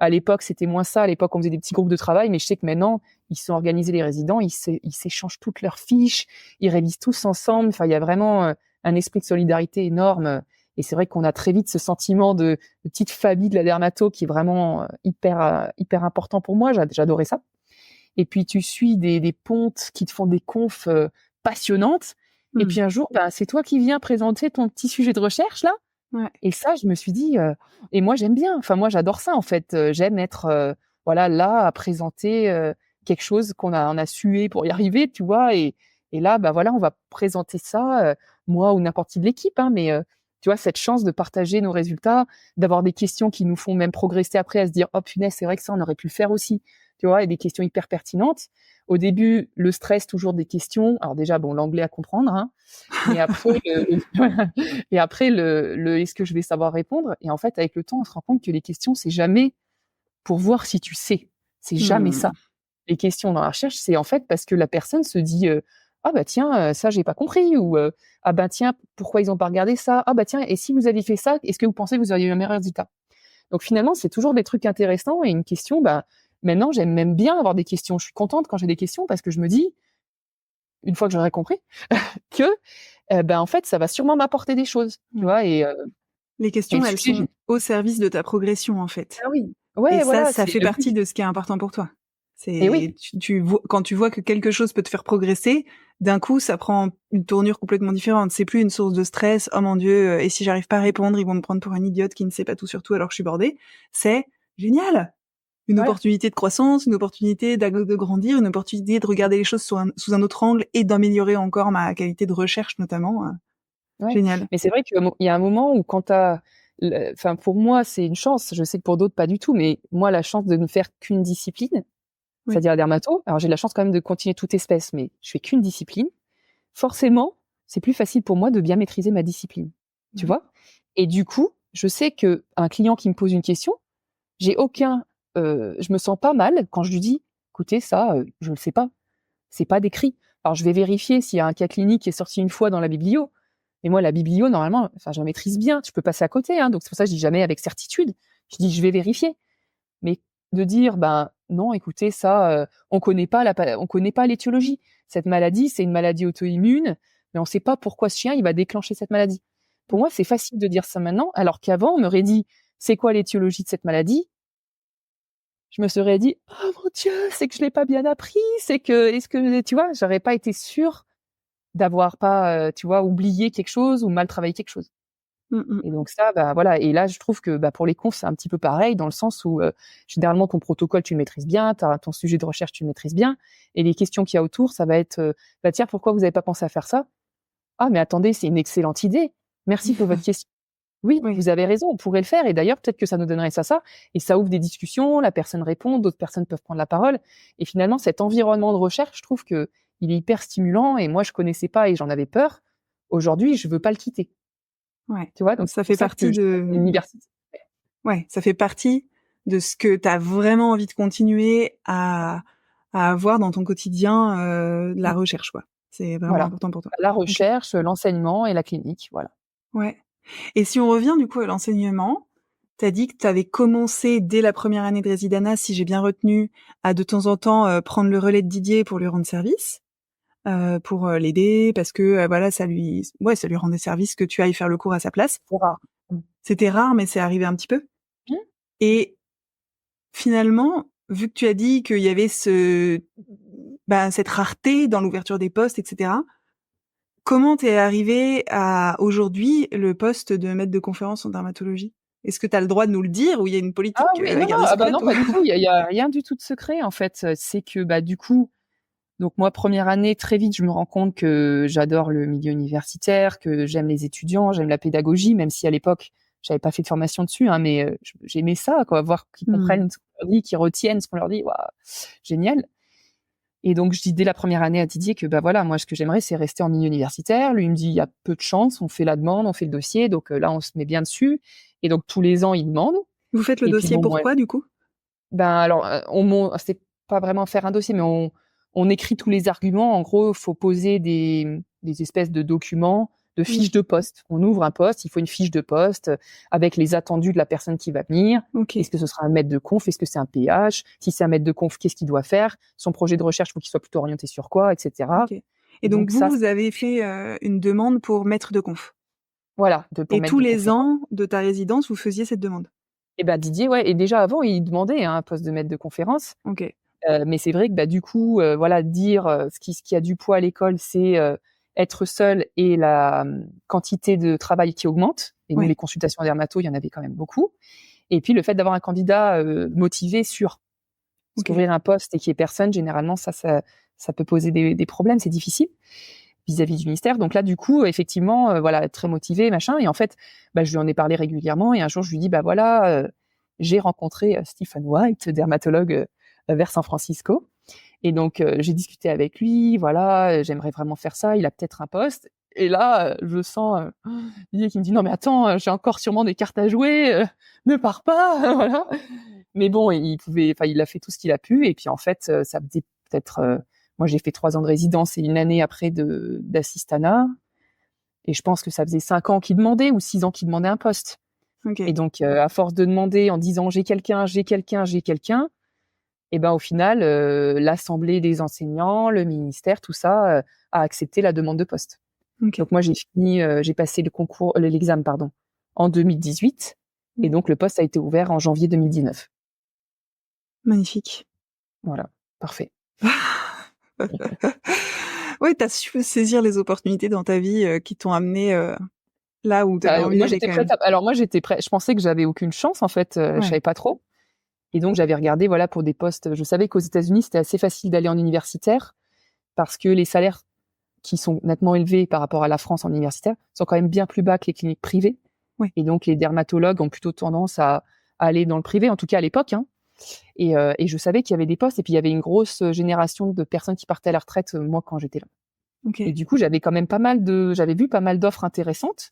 À l'époque, c'était moins ça. À l'époque, on faisait des petits groupes de travail, mais je sais que maintenant, ils sont organisés, les résidents, ils s'échangent toutes leurs fiches, ils révisent tous ensemble. Enfin, il y a vraiment un esprit de solidarité énorme. Et c'est vrai qu'on a très vite ce sentiment de petite famille de la dermato qui est vraiment hyper important pour moi. J'adorais ça. Et puis, tu suis des pontes qui te font des confs passionnantes. Et puis un jour, c'est toi qui viens présenter ton petit sujet de recherche, là. Ouais. Et ça, je me suis dit, et moi j'aime bien. Enfin, moi j'adore ça en fait. J'aime être, là à présenter quelque chose on a sué pour y arriver, tu vois. Et là, on va présenter ça, moi ou n'importe qui de l'équipe, hein, mais tu vois, cette chance de partager nos résultats, d'avoir des questions qui nous font même progresser après, à se dire, oh punaise, c'est vrai que ça, on aurait pu le faire aussi. Tu vois, et des questions hyper pertinentes. Au début, le stress, toujours des questions. Alors déjà, l'anglais à comprendre, hein. Mais après, est-ce que je vais savoir répondre? Et en fait, avec le temps, on se rend compte que les questions, c'est jamais pour voir si tu sais. C'est jamais ça. Les questions dans la recherche, c'est en fait parce que la personne se dit, ah bah tiens, ça j'ai pas compris, ou ah bah tiens, pourquoi ils ont pas regardé ça? Ah bah tiens, et si vous aviez fait ça, est-ce que vous pensez que vous auriez eu un meilleur résultat? Donc finalement, c'est toujours des trucs intéressants, et une question, maintenant, j'aime même bien avoir des questions. Je suis contente quand j'ai des questions parce que je me dis, une fois que j'aurai compris, que, en fait, ça va sûrement m'apporter des choses, tu vois. Et les questions, elles sont au service de ta progression, en fait. Ah oui. Ouais, et voilà, ça fait partie de ce qui est important pour toi. Et oui. Quand tu vois que quelque chose peut te faire progresser, d'un coup, ça prend une tournure complètement différente. C'est plus une source de stress. Oh mon Dieu, et si j'arrive pas à répondre, ils vont me prendre pour une idiote qui ne sait pas tout sur tout alors que je suis bordée. C'est génial. Une opportunité de croissance, une opportunité de grandir, une opportunité de regarder les choses sous un autre angle et d'améliorer encore ma qualité de recherche, notamment. Génial. Mais c'est vrai qu'il y a un moment où quand pour moi, c'est une chance. Je sais que pour d'autres, pas du tout. Mais moi, la chance de ne faire qu'une discipline, c'est-à-dire la dermato. Alors, j'ai la chance quand même de continuer toute espèce, mais je fais qu'une discipline. Forcément, c'est plus facile pour moi de bien maîtriser ma discipline. Tu vois? Et du coup, je sais que un client qui me pose une question, je me sens pas mal quand je lui dis, écoutez, ça, je le sais pas. C'est pas décrit. Alors, je vais vérifier s'il y a un cas clinique qui est sorti une fois dans la biblio. Mais moi, la biblio, normalement, je la maîtrise bien. Tu peux passer à côté, hein. Donc, c'est pour ça que je dis jamais avec certitude. Je dis, je vais vérifier. Mais de dire, non, écoutez, ça, on connaît pas l'étiologie. Cette maladie, c'est une maladie auto-immune, mais on sait pas pourquoi ce chien, il va déclencher cette maladie. Pour moi, c'est facile de dire ça maintenant, alors qu'avant, on m'aurait dit, c'est quoi l'étiologie de cette maladie? Je me serais dit, oh mon Dieu, c'est que je l'ai pas bien appris, tu vois, j'aurais pas été sûre d'avoir pas, tu vois, oublié quelque chose ou mal travaillé quelque chose. Et donc ça, voilà. Et là, je trouve que pour les confs, c'est un petit peu pareil, dans le sens où généralement ton protocole, tu le maîtrises bien, ton sujet de recherche, tu le maîtrises bien, et les questions qu'il y a autour, ça va être, tiens, pourquoi vous avez pas pensé à faire ça? Ah, mais attendez, c'est une excellente idée. Merci pour votre question. Oui, vous avez raison, on pourrait le faire. Et d'ailleurs, peut-être que ça nous donnerait ça. Et ça ouvre des discussions, la personne répond, d'autres personnes peuvent prendre la parole. Et finalement, cet environnement de recherche, je trouve que il est hyper stimulant. Et moi, je connaissais pas et j'en avais peur. Aujourd'hui, je veux pas le quitter. Ouais. Tu vois, donc ça fait partie de l'université. Ouais, ça fait partie de ce que tu as vraiment envie de continuer à avoir dans ton quotidien, la recherche, quoi. C'est vraiment important pour toi. La recherche, l'enseignement et la clinique, voilà. Ouais. Et si on revient du coup à l'enseignement, tu as dit que tu avais commencé dès la première année de résidana, si j'ai bien retenu, à de temps en temps prendre le relais de Didier pour lui rendre service, pour l'aider parce que voilà, ça lui rendait service que tu ailles faire le cours à sa place. C'est rare. C'était rare, mais c'est arrivé un petit peu. Et finalement, vu que tu as dit qu'il y avait cette rareté dans l'ouverture des postes, etc., comment t'es arrivé à, aujourd'hui, le poste de maître de conférence en dermatologie? Est-ce que tu as le droit de nous le dire ou il y a une politique à garder secrète? Non, pas du tout. Il y a rien du tout de secret, en fait. C'est que, du coup, donc moi, première année, très vite, je me rends compte que j'adore le milieu universitaire, que j'aime les étudiants, j'aime la pédagogie, même si à l'époque, j'avais pas fait de formation dessus, hein, mais j'aimais ça, quoi, voir qu'ils comprennent ce qu'on leur dit, qu'ils retiennent ce qu'on leur dit. Waouh, génial. Et donc, je dis dès la première année à Didier que, voilà, moi, ce que j'aimerais, c'est rester en milieu universitaire. Lui, il me dit, il y a peu de chance, on fait la demande, on fait le dossier, donc là, on se met bien dessus. Et donc, tous les ans, il demande. Vous faites le dossier pourquoi, du coup? Alors, c'est pas vraiment faire un dossier, mais on écrit tous les arguments. En gros, il faut poser des espèces de documents de fiche de poste. On ouvre un poste, il faut une fiche de poste avec les attendus de la personne qui va venir. Ok. Est-ce que ce sera un maître de conf? Est-ce que c'est un PH? Si c'est un maître de conf, qu'est-ce qu'il doit faire? Son projet de recherche, il faut qu'il soit plutôt orienté sur quoi, etc. Ok. Et donc ça, vous avez fait une demande pour maître de conf. voilà. Pour Et maître tous de les conférence. ans de ta résidence, vous faisiez cette demande. Et ben Didier, ouais. Et déjà avant, il demandait un poste de maître de conférence. Ok. Mais c'est vrai que du coup, voilà, dire ce qui a du poids à l'école, c'est être seul et la quantité de travail qui augmente. Et nous, Ouais. les consultations dermato, il y en avait quand même beaucoup. Et puis le fait d'avoir un candidat motivé, sûr. Parce Ok. qu'ouvrir un poste et qu'il y ait personne, généralement, ça peut poser des problèmes, c'est difficile vis-à-vis du ministère. Donc là, du coup, effectivement, voilà, très motivé, machin. Et en fait, je lui en ai parlé régulièrement. Et un jour, je lui dis, voilà, j'ai rencontré Stephen White, dermatologue vers San Francisco. Et donc, j'ai discuté avec lui. Voilà, j'aimerais vraiment faire ça. Il a peut-être un poste. Et là, je sens Didier qui me dit, non, mais attends, j'ai encore sûrement des cartes à jouer. Ne pars pas. Voilà. Mais bon, il a fait tout ce qu'il a pu. Et puis, en fait, ça faisait peut-être, moi, j'ai fait 3 ans de résidence et une année après d'assistanat. Et je pense que ça faisait 5 ans qu'il demandait ou 6 ans qu'il demandait un poste. Ok. Et donc, à force de demander en disant j'ai quelqu'un, et au final, l'assemblée des enseignants, le ministère, tout ça, a accepté la demande de poste. Ok. Donc moi, j'ai passé l'examen, en 2018. Et donc, le poste a été ouvert en janvier 2019. Magnifique. Voilà, parfait. Ouais, t'as su saisir les opportunités dans ta vie qui t'ont amené là où t'avais envie Moi, d'aller j'étais quand prête. même. Alors moi, j'étais prête. Je pensais que j'avais aucune chance, en fait. Je savais pas trop. Et donc, j'avais regardé, voilà, pour des postes. Je savais qu'aux États-Unis, c'était assez facile d'aller en universitaire parce que les salaires qui sont nettement élevés par rapport à la France en universitaire sont quand même bien plus bas que les cliniques privées. Ouais. Et donc, les dermatologues ont plutôt tendance à aller dans le privé, en tout cas à l'époque. Et je savais qu'il y avait des postes. Et puis, il y avait une grosse génération de personnes qui partaient à la retraite, moi, quand j'étais là. Ok. Et du coup, j'avais quand même j'avais vu pas mal d'offres intéressantes.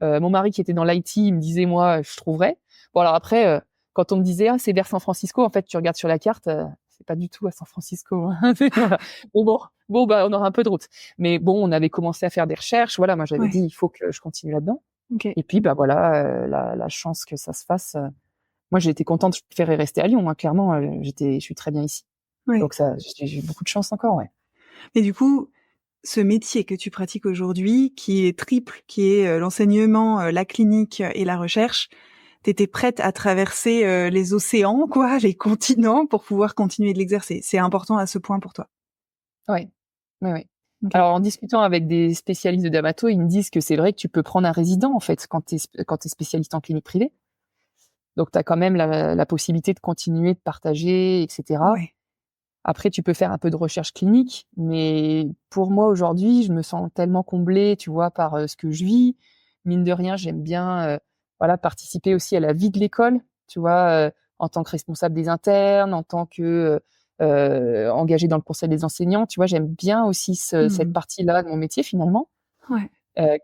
Mon mari qui était dans l'IT, il me disait, moi, je trouverais. Bon, alors après, quand on me disait, c'est vers San Francisco, en fait, tu regardes sur la carte, c'est pas du tout à San Francisco. Voilà. Bon, on aura un peu de route. Mais bon, on avait commencé à faire des recherches. Voilà, moi, j'avais dit, il faut que je continue là-dedans. Ok. Et puis, voilà, la chance que ça se fasse. Moi, j'ai été contente. Je préférais rester à Lyon, hein, clairement. Je suis très bien ici. Ouais. Donc ça, j'ai eu beaucoup de chance encore, ouais. Et du coup, ce métier que tu pratiques aujourd'hui, qui est triple, qui est l'enseignement, la clinique et la recherche, t'étais prête à traverser les océans, quoi, les continents, pour pouvoir continuer de l'exercer. C'est important à ce point pour toi. Ouais. Ouais. Ok. Alors, en discutant avec des spécialistes de dermato, ils me disent que c'est vrai que tu peux prendre un résident, en fait, quand t'es spécialiste en clinique privée. Donc, t'as quand même la possibilité de continuer de partager, etc. Ouais. Après, tu peux faire un peu de recherche clinique, mais pour moi, aujourd'hui, je me sens tellement comblée, tu vois, par ce que je vis. Mine de rien, j'aime bien, voilà, participer aussi à la vie de l'école, tu vois, en tant que responsable des internes, en tant que engagée dans le conseil des enseignants. Tu vois, j'aime bien aussi cette partie-là de mon métier, finalement, Ouais.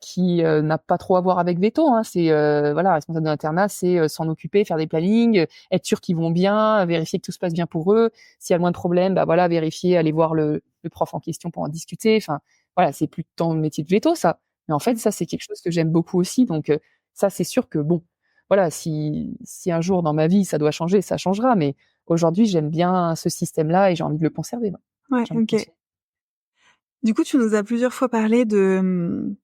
qui n'a pas trop à voir avec veto. Hein. C'est voilà, responsable d'internat, c'est s'en occuper, faire des plannings, être sûr qu'ils vont bien, vérifier que tout se passe bien pour eux. S'il y a le moins de problèmes, voilà, vérifier, aller voir le prof en question pour en discuter. Enfin, voilà, c'est plus tant le métier de veto, ça. Mais en fait, ça, c'est quelque chose que j'aime beaucoup aussi. Donc, ça, c'est sûr que bon, voilà, si un jour dans ma vie ça doit changer, ça changera. Mais aujourd'hui, j'aime bien ce système-là et j'ai envie de le conserver. Ouais, J'ai envie de ok. continuer. Du coup, tu nous as plusieurs fois parlé de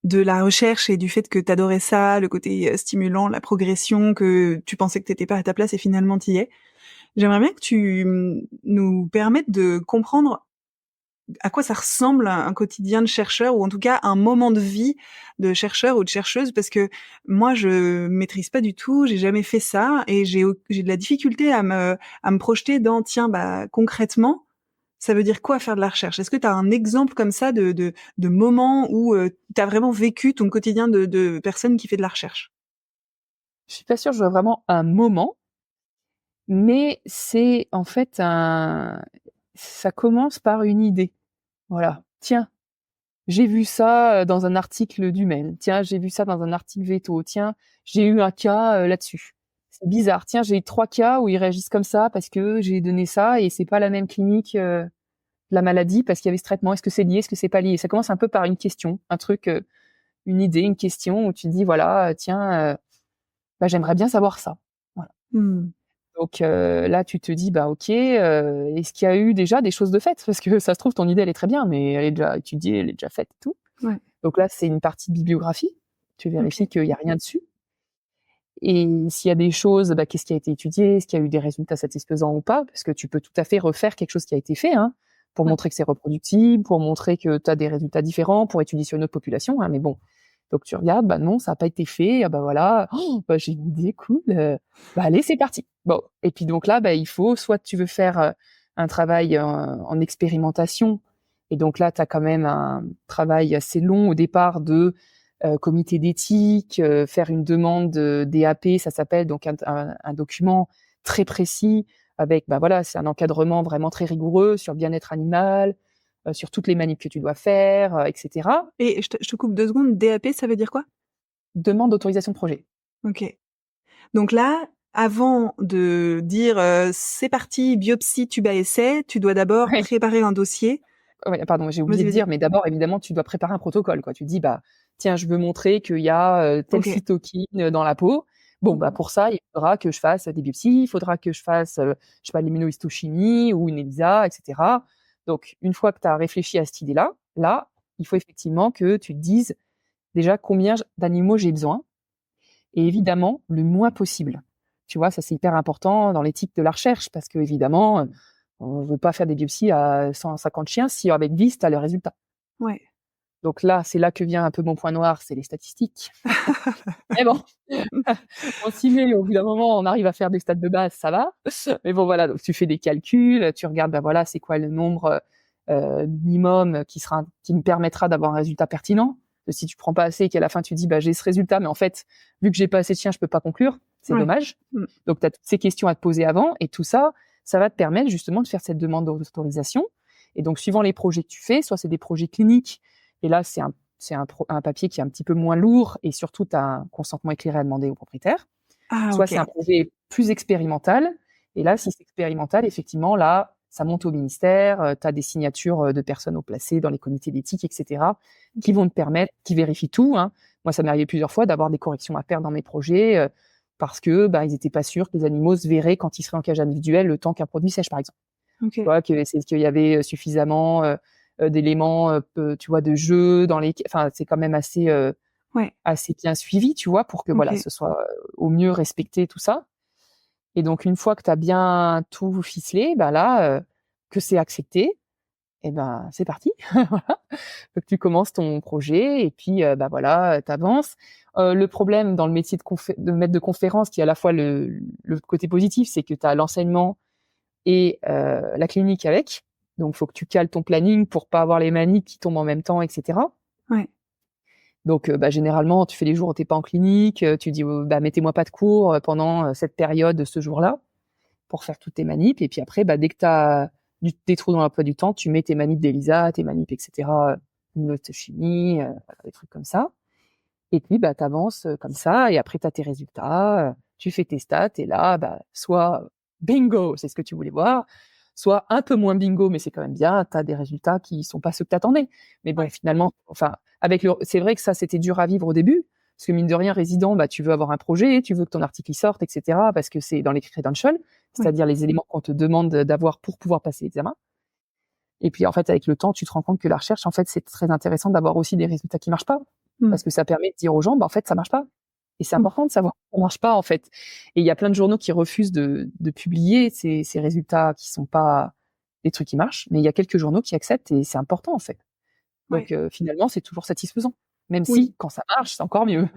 la recherche et du fait que t'adorais ça, le côté stimulant, la progression, que tu pensais que t'étais pas à ta place et finalement t'y es. J'aimerais bien que tu nous permettes de comprendre à quoi ça ressemble un quotidien de chercheur, ou en tout cas un moment de vie de chercheur ou de chercheuse, parce que moi je maîtrise pas du tout, j'ai jamais fait ça et j'ai de la difficulté à me projeter dans concrètement ça veut dire quoi faire de la recherche. Est-ce que tu as un exemple comme ça de moment où tu as vraiment vécu ton quotidien de personne qui fait de la recherche? Je suis pas sûre, je vois vraiment un moment. Mais c'est en fait ça commence par une idée. Voilà. Tiens, j'ai vu ça dans un article du Mail. Tiens, j'ai vu ça dans un article Veto. Tiens, j'ai eu un cas là-dessus. C'est bizarre. Tiens, j'ai eu 3 cas où ils réagissent comme ça parce que j'ai donné ça et c'est pas la même clinique la maladie parce qu'il y avait ce traitement. Est-ce que c'est lié? Est-ce que c'est pas lié? Ça commence un peu par une question, un truc une idée, une question où tu te dis voilà, tiens, j'aimerais bien savoir ça. Voilà. Donc là, tu te dis ok, est-ce qu'il y a eu déjà des choses de faites? Parce que ça se trouve ton idée elle est très bien, mais elle est déjà étudiée, elle est déjà faite et tout. Ouais. Donc là, c'est une partie de bibliographie. Tu vérifies qu'il y a rien dessus. Et s'il y a des choses, qu'est-ce qui a été étudié? Est-ce qu'il y a eu des résultats satisfaisants ou pas? Parce que tu peux tout à fait refaire quelque chose qui a été fait, hein, pour montrer que c'est reproductible, pour montrer que tu as des résultats différents, pour étudier sur une autre population, hein, mais bon. Donc tu regardes, non, ça n'a pas été fait, voilà, j'ai une idée, cool, allez, c'est parti. Bon, et puis donc là, il faut, soit tu veux faire un travail en expérimentation, et donc là, tu as quand même un travail assez long au départ de comité d'éthique, faire une demande DAP, ça s'appelle, donc un document très précis avec, c'est un encadrement vraiment très rigoureux sur le bien-être animal, sur toutes les manips que tu dois faire, etc. Et je te coupe 2 secondes, DAP, ça veut dire quoi? Demande d'autorisation de projet. Ok. Donc là, avant de dire c'est parti, biopsie, tube à essai, tu dois d'abord préparer un dossier. Ouais, pardon, j'ai oublié de dire, mais d'abord, évidemment, tu dois préparer un protocole, quoi. Tu dis, tiens, je veux montrer qu'il y a telle cytokine dans la peau. Bon, pour ça, il faudra que je fasse des biopsies, il faudra que je fasse, je sais pas, l'immunohistochimie ou une ELISA, etc. Donc, une fois que tu as réfléchi à cette idée-là, là, il faut effectivement que tu te dises déjà combien d'animaux j'ai besoin. Et évidemment, le moins possible. Tu vois, ça, c'est hyper important dans l'éthique de la recherche parce que, évidemment, on ne veut pas faire des biopsies à 150 chiens si avec 10, tu as le résultat. Ouais. Donc là, c'est là que vient un peu mon point noir, c'est les statistiques. Mais bon, on s'y met, au bout d'un moment, on arrive à faire des stats de base, ça va. Mais bon, voilà, donc tu fais des calculs, tu regardes, c'est quoi le nombre minimum qui me permettra d'avoir un résultat pertinent. Si tu prends pas assez et qu'à la fin tu dis, j'ai ce résultat, mais en fait, vu que j'ai pas assez de chiens, je peux pas conclure, c'est dommage. Donc tu as toutes ces questions à te poser avant, et tout ça, ça va te permettre justement de faire cette demande d'autorisation. Et donc, suivant les projets que tu fais, soit c'est des projets cliniques, et là, c'est un papier qui est un petit peu moins lourd, et surtout, tu as un consentement éclairé à demander au propriétaire. Soit c'est un projet plus expérimental, et là, si c'est expérimental, effectivement, là, ça monte au ministère, tu as des signatures de personnes au placé dans les comités d'éthique, etc., qui vont te permettre, qui vérifient tout, hein. Moi, ça m'est arrivé plusieurs fois d'avoir des corrections à faire dans mes projets, parce que ils n'étaient pas sûrs que les animaux se verraient quand ils seraient en cage individuelle le temps qu'un produit sèche, par exemple. Tu vois, qu'il y avait suffisamment d'éléments, tu vois, de jeu dans les... Enfin, c'est quand même assez bien suivi, tu vois, pour que ce soit au mieux respecté, tout ça. Et donc, une fois que tu as bien tout ficelé, là, que c'est accepté, et c'est parti. Voilà. Donc, tu commences ton projet et puis, tu avances. Le problème dans le métier de maître de conférence, qui est à la fois le côté positif, c'est que tu as l'enseignement et la clinique avec. Donc, il faut que tu cales ton planning pour pas avoir les manips qui tombent en même temps, etc. Ouais. Donc, généralement, tu fais les jours où t'es pas en clinique, tu dis, mettez-moi pas de cours pendant cette période, ce jour-là, pour faire toutes tes manips. Et puis après, dès que t'as des trous dans l'emploi du temps, tu mets tes manips d'ELISA, tes manips, etc., une autre chimie, des trucs comme ça. Et puis, t'avances comme ça, et après, t'as tes résultats, tu fais tes stats, et là, soit bingo, c'est ce que tu voulais voir, soit un peu moins bingo, mais c'est quand même bien, t'as des résultats qui sont pas ceux que t'attendais. Mais bon, finalement, c'est vrai que ça, c'était dur à vivre au début, parce que mine de rien, résident, tu veux avoir un projet, tu veux que ton article y sorte, etc., parce que c'est dans les credentials, c'est-à-dire les éléments qu'on te demande d'avoir pour pouvoir passer l'examen. Et puis, en fait, avec le temps, tu te rends compte que la recherche, en fait, c'est très intéressant d'avoir aussi des résultats qui marchent pas. Parce que ça permet de dire aux gens, en fait, ça marche pas. Et c'est important de savoir que ça marche pas, en fait. Et il y a plein de journaux qui refusent de publier ces résultats qui sont pas des trucs qui marchent, mais il y a quelques journaux qui acceptent, et c'est important, en fait. Donc, finalement, c'est toujours satisfaisant. Même si, quand ça marche, c'est encore mieux.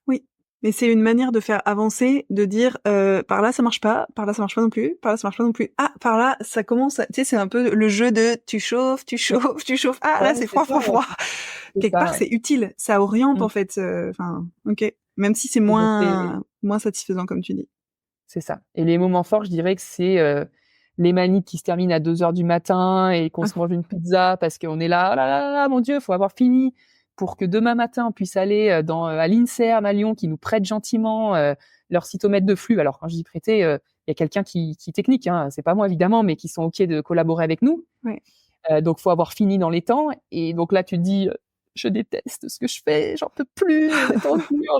Oui. Mais c'est une manière de faire avancer, de dire, par là, ça marche pas non plus, par là, ça marche pas non plus. Ah, par là, ça commence tu sais, c'est un peu le jeu de tu chauffes. Ah, là, c'est froid. Quelque part, c'est utile. Ça oriente, en fait, Même si c'est moins satisfaisant, comme tu dis. C'est ça. Et les moments forts, je dirais que c'est les manips qui se terminent à 2h du matin et qu'on se mange une pizza parce qu'on est là, oh là là là, mon Dieu, faut avoir fini pour que demain matin on puisse aller à l'INSERM à Lyon qui nous prête gentiment leur cytomètre de flux. Alors quand je dis prêter, il y a quelqu'un qui technique, hein, c'est pas moi évidemment, mais qui sont ok de collaborer avec nous. Donc faut avoir fini dans les temps. Et donc là tu te dis je déteste ce que je fais, j'en peux plus,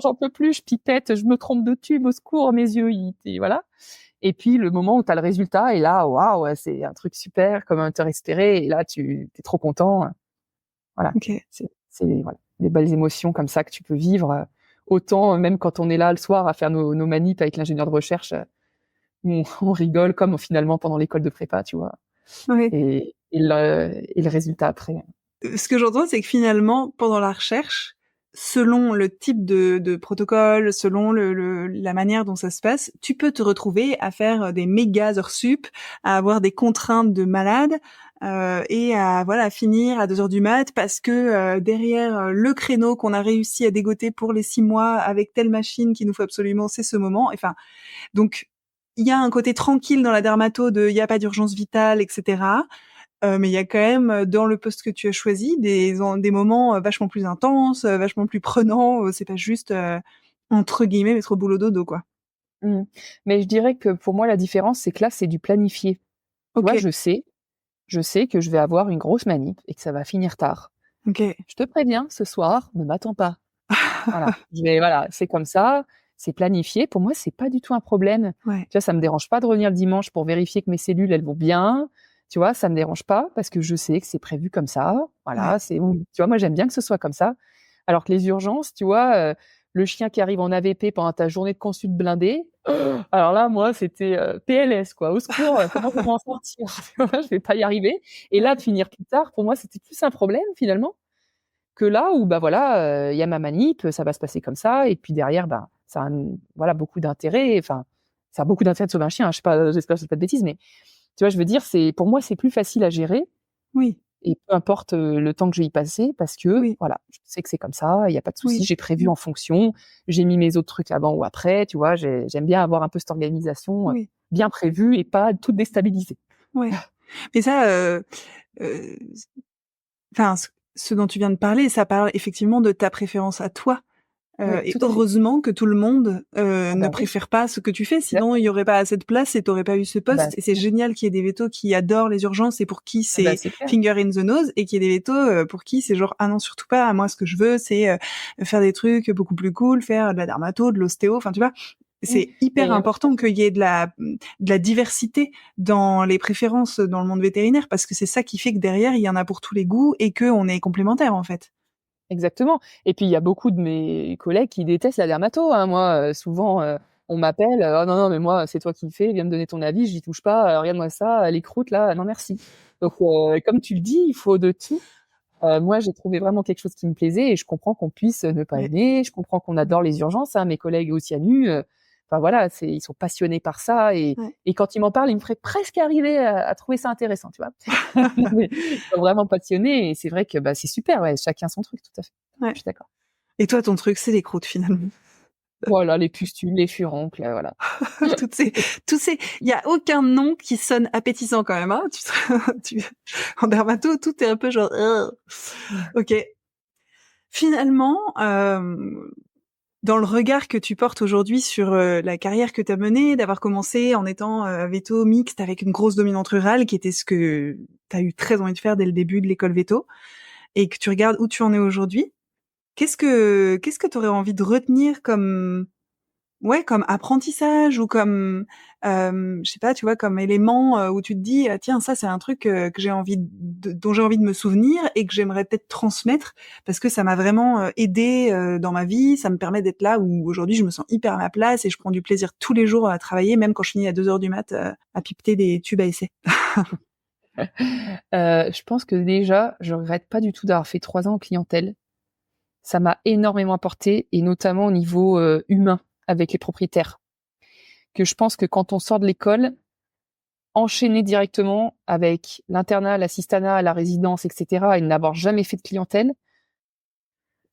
j'en peux plus, je pipette, je me trompe de tube, au secours, mes yeux, et voilà. Et puis le moment où tu as le résultat, et là, waouh, c'est un truc super, comme un te espéré, et là, tu es trop content. Voilà. Okay. C'est voilà, des belles émotions comme ça que tu peux vivre. Autant, même quand on est là le soir à faire nos manips avec l'ingénieur de recherche, on rigole comme finalement pendant l'école de prépa, tu vois. Ouais. Et le résultat après. Ce que j'entends, c'est que finalement, pendant la recherche, selon le type de protocole, selon la manière dont ça se passe, tu peux te retrouver à faire des méga heures sup, à avoir des contraintes de malade, et à finir à 2h du mat parce que derrière le créneau qu'on a réussi à dégoter pour les 6 mois avec telle machine qu'il nous faut absolument, c'est ce moment. Enfin, donc il y a un côté tranquille dans la dermato de il y a pas d'urgence vitale, etc. Mais il y a quand même, dans le poste que tu as choisi, des moments vachement plus intenses, vachement plus prenants. C'est pas juste, entre guillemets, mettre au boulot dodo, quoi. Mmh. Mais je dirais que pour moi, la différence, c'est que là, c'est du planifié. Tu vois, Ok, je sais que je vais avoir une grosse manip et que ça va finir tard. ok. Je te préviens, ce soir, ne m'attends pas. Voilà, c'est comme ça, c'est planifié. Pour moi, c'est pas du tout un problème. Ouais, Tu vois, ça me dérange pas de revenir le dimanche pour vérifier que mes cellules, elles vont bien. Tu vois, ça me dérange pas parce que je sais que c'est prévu comme ça. Voilà, ouais. tu vois, moi, j'aime bien que ce soit comme ça. Alors que les urgences, tu vois, le chien qui arrive en AVP pendant ta journée de consul blindée. Alors là, moi, c'était PLS, quoi. Au secours, comment je vais m'en sortir? Tu vois, je vais pas y arriver. Et là, de finir plus tard, pour moi, c'était plus un problème, finalement, que là où bah voilà, il y a ma manip, ça va se passer comme ça et puis derrière ça a voilà beaucoup d'intérêt, enfin ça a beaucoup d'intérêt de sauver un chien, je sais pas, j'espère que je dis pas de bêtises, mais tu vois, je veux dire, c'est pour moi c'est plus facile à gérer Oui, et peu importe le temps que je vais y passer parce que oui, voilà, je sais que c'est comme ça, il y a pas de souci, oui, j'ai prévu en fonction, j'ai mis mes autres trucs avant ou après, tu vois, j'aime bien avoir un peu cette organisation oui, bien prévue et pas tout déstabiliser. ouais. Mais ça, heu, enfin, ce dont tu viens de parler, ça parle effectivement de ta préférence à toi. Oui, Et tout à fait. heureusement que tout le monde Ah ne bah oui, préfère pas ce que tu fais, sinon il y exactement. aurait pas assez de place et t'aurais pas eu ce Ah bah poste. Et c'est c'est clair. génial qu'il y ait des vétos qui adorent les urgences et pour qui Ah bah c'est c'est clair. finger in the nose, et qu'il y ait des vétos pour qui c'est genre ah non surtout pas. Moi ce que je veux c'est faire des trucs beaucoup plus cool, faire de la dermato, de l'ostéo. Enfin tu vois, Mmh, c'est hyper mais important qu'il y ait de la diversité dans les préférences dans le monde vétérinaire parce que c'est ça qui fait que derrière il y en a pour tous les goûts et que on est complémentaires en fait. exactement. Et puis il y a beaucoup de mes collègues qui détestent la dermato, hein. Moi, souvent, on m'appelle, «Oh non, non, mais moi, c'est toi qui le fais, viens me donner ton avis, j'y touche pas, regarde-moi ça, les croûtes là, non merci». Donc comme tu le dis, il faut de tout. Moi, j'ai trouvé vraiment quelque chose qui me plaisait et je comprends qu'on puisse ne pas Ouais, aimer, je comprends qu'on adore les urgences, hein. Mes collègues aussi à nu, enfin voilà, ils sont passionnés par ça ouais. et quand ils m'en parlent, ils me feraient presque arriver à trouver ça intéressant, tu vois? Mais ils sont vraiment passionnés et c'est vrai que, bah, c'est super, ouais, chacun son truc, tout à fait. Ouais. Je suis d'accord. Et toi ton truc c'est les croûtes finalement. Voilà, les pustules, les furoncles, voilà. toutes ces, tous ces, il y a aucun nom qui sonne appétissant quand même, hein. En dermato, tout est un peu genre, Mmh. ok. Finalement, dans le regard que tu portes aujourd'hui sur la carrière que tu as menée, d'avoir commencé en étant véto mixte avec une grosse dominante rurale, qui était ce que tu as eu très envie de faire dès le début de l'école véto, et que tu regardes où tu en es aujourd'hui, qu'est-ce que tu aurais envie de retenir comme ouais, comme apprentissage ou comme, je sais pas, tu vois, comme élément, où tu te dis: «Tiens, ça, c'est un truc, que j'ai envie de dont j'ai envie de me souvenir et que j'aimerais peut-être transmettre parce que ça m'a vraiment, aidée, dans ma vie. Ça me permet d'être là où aujourd'hui je me sens hyper à ma place et je prends du plaisir tous les jours à travailler, même quand je finis à 2h du mat, à pipeter des tubes à essai». Je pense que déjà, je regrette pas du tout d'avoir fait 3 ans en clientèle. Ça m'a énormément apporté et notamment au niveau, humain avec les propriétaires. Que je pense que quand on sort de l'école, enchaîner directement avec l'internat, l'assistanat, la résidence et cetera et n'avoir jamais fait de clientèle,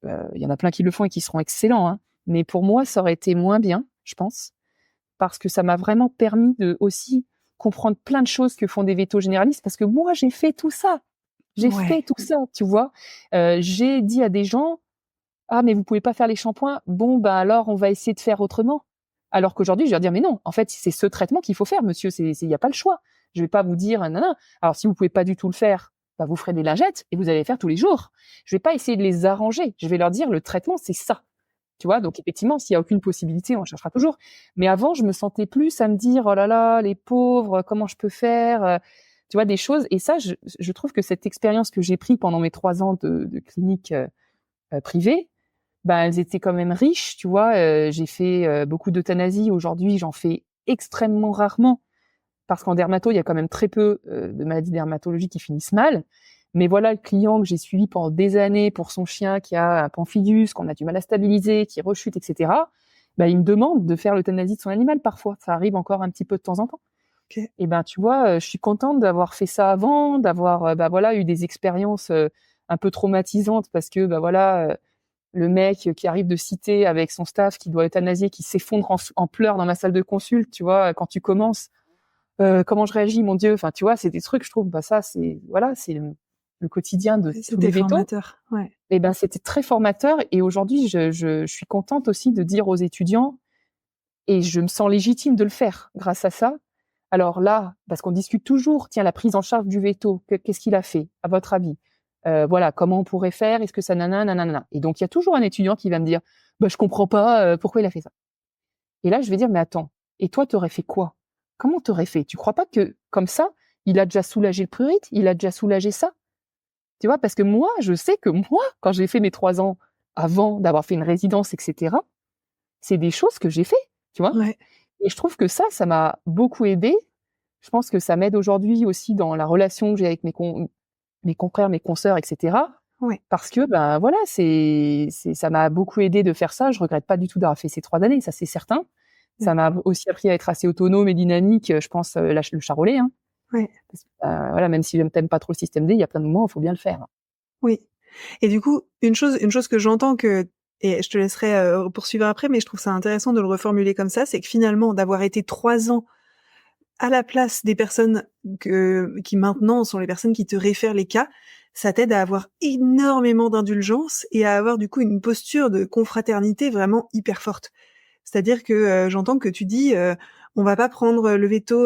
il y en a plein qui le font et qui seront excellents, hein. Mais pour moi, ça aurait été moins bien, je pense, parce que ça m'a vraiment permis de aussi comprendre plein de choses que font des vétos généralistes parce que moi, j'ai fait tout ça. J'ai fait Ouais, tout ça, tu vois? J'ai dit à des gens: «Ah mais vous pouvez pas faire les shampoings? Bon, bah, alors on va essayer de faire autrement». Alors qu'aujourd'hui, je vais leur dire: «Mais non, en fait, c'est ce traitement qu'il faut faire monsieur, il y a pas le choix. Je vais pas vous dire, nin nin. Alors si vous pouvez pas du tout le faire, bah, vous ferez des lingettes et vous allez les faire tous les jours. Je vais pas essayer de les arranger. Je vais leur dire, le traitement, c'est ça. Tu vois, donc effectivement, s'il y a aucune possibilité, on cherchera toujours. Mais avant, je me sentais plus à me dire, oh là là, les pauvres, comment je peux faire, tu vois, des choses. Et ça, je trouve que cette expérience que j'ai prise pendant mes 3 ans de clinique privée, bah, elles étaient quand même riches, tu vois. J'ai fait beaucoup d'euthanasie. Aujourd'hui, j'en fais extrêmement rarement parce qu'en dermato, il y a quand même très peu de maladies dermatologiques qui finissent mal. Mais voilà, le client que j'ai suivi pendant des années pour son chien qui a un pemphigus, qu'on a du mal à stabiliser, qui rechute, etc., bah, il me demande de faire l'euthanasie de son animal parfois. Ça arrive encore un petit peu de temps en temps. Ok. Et ben, tu vois, je suis contente d'avoir fait ça avant, d'avoir, bah voilà, eu des expériences un peu traumatisantes parce que, bah voilà, le mec qui arrive de cité avec son staff qui doit euthanasier, qui s'effondre en pleurs dans ma salle de consulte, tu vois, quand tu commences, comment je réagis, mon Dieu. Enfin, tu vois, c'est des trucs, je trouve, bah ça, c'est voilà, c'est le quotidien de tous les C'était vétos. formateur. Ouais. Et ben, c'était très formateur. Et aujourd'hui, je suis contente aussi de dire aux étudiants, et je me sens légitime de le faire grâce à ça. Alors là, parce qu'on discute toujours, tiens, la prise en charge du veto, qu'est-ce qu'il a fait, à votre avis? Voilà, comment on pourrait faire? Est-ce que ça nanana? Et donc, il y a toujours un étudiant qui va me dire, bah, je comprends pas, pourquoi il a fait ça. Et là, je vais dire, mais attends, et toi, t'aurais fait quoi? Comment t'aurais fait? Tu crois pas que, comme ça, il a déjà soulagé le prurite? Il a déjà soulagé ça? Tu vois, parce que moi, je sais que moi, quand j'ai fait mes 3 ans avant d'avoir fait une résidence, etc., c'est des choses que j'ai fait, tu vois? Ouais. Et je trouve que ça m'a beaucoup aidée. Je pense que ça m'aide aujourd'hui aussi dans la relation que j'ai avec mes confrères, mes consoeurs, etc. Ouais. Parce que, ben voilà, ça m'a beaucoup aidé de faire ça. Je regrette pas du tout d'avoir fait ces 3 années, ça c'est certain. Ça m'a aussi appris à être assez autonome et dynamique. Je pense le charolais, hein. Ouais. Parce que, voilà, même si je t'aime pas trop le système D, il y a plein de moments où il faut bien le faire. Oui. Et du coup, une chose que j'entends et je te laisserai poursuivre après, mais je trouve ça intéressant de le reformuler comme ça, c'est que finalement, d'avoir été 3 ans à la place des personnes qui maintenant sont les personnes qui te réfèrent les cas, ça t'aide à avoir énormément d'indulgence et à avoir du coup une posture de confraternité vraiment hyper forte. C'est-à-dire que j'entends que tu dis on va pas prendre le veto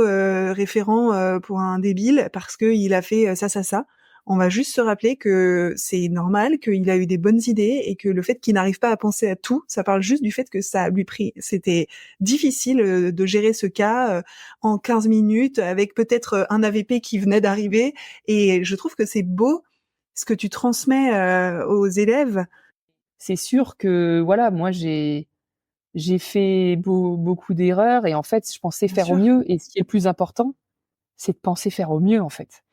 référent pour un débile parce que il a fait ça ça ça. On va juste se rappeler que c'est normal, qu'il a eu des bonnes idées et que le fait qu'il n'arrive pas à penser à tout, ça parle juste du fait que ça lui c'était difficile de gérer ce cas en 15 minutes avec peut-être un AVP qui venait d'arriver. Et je trouve que c'est beau ce que tu transmets aux élèves. C'est sûr que, voilà, moi, j'ai fait beaucoup d'erreurs et en fait, je pensais Bien faire au sûr. mieux. Et ce qui est le plus important, c'est de penser faire au mieux, en fait.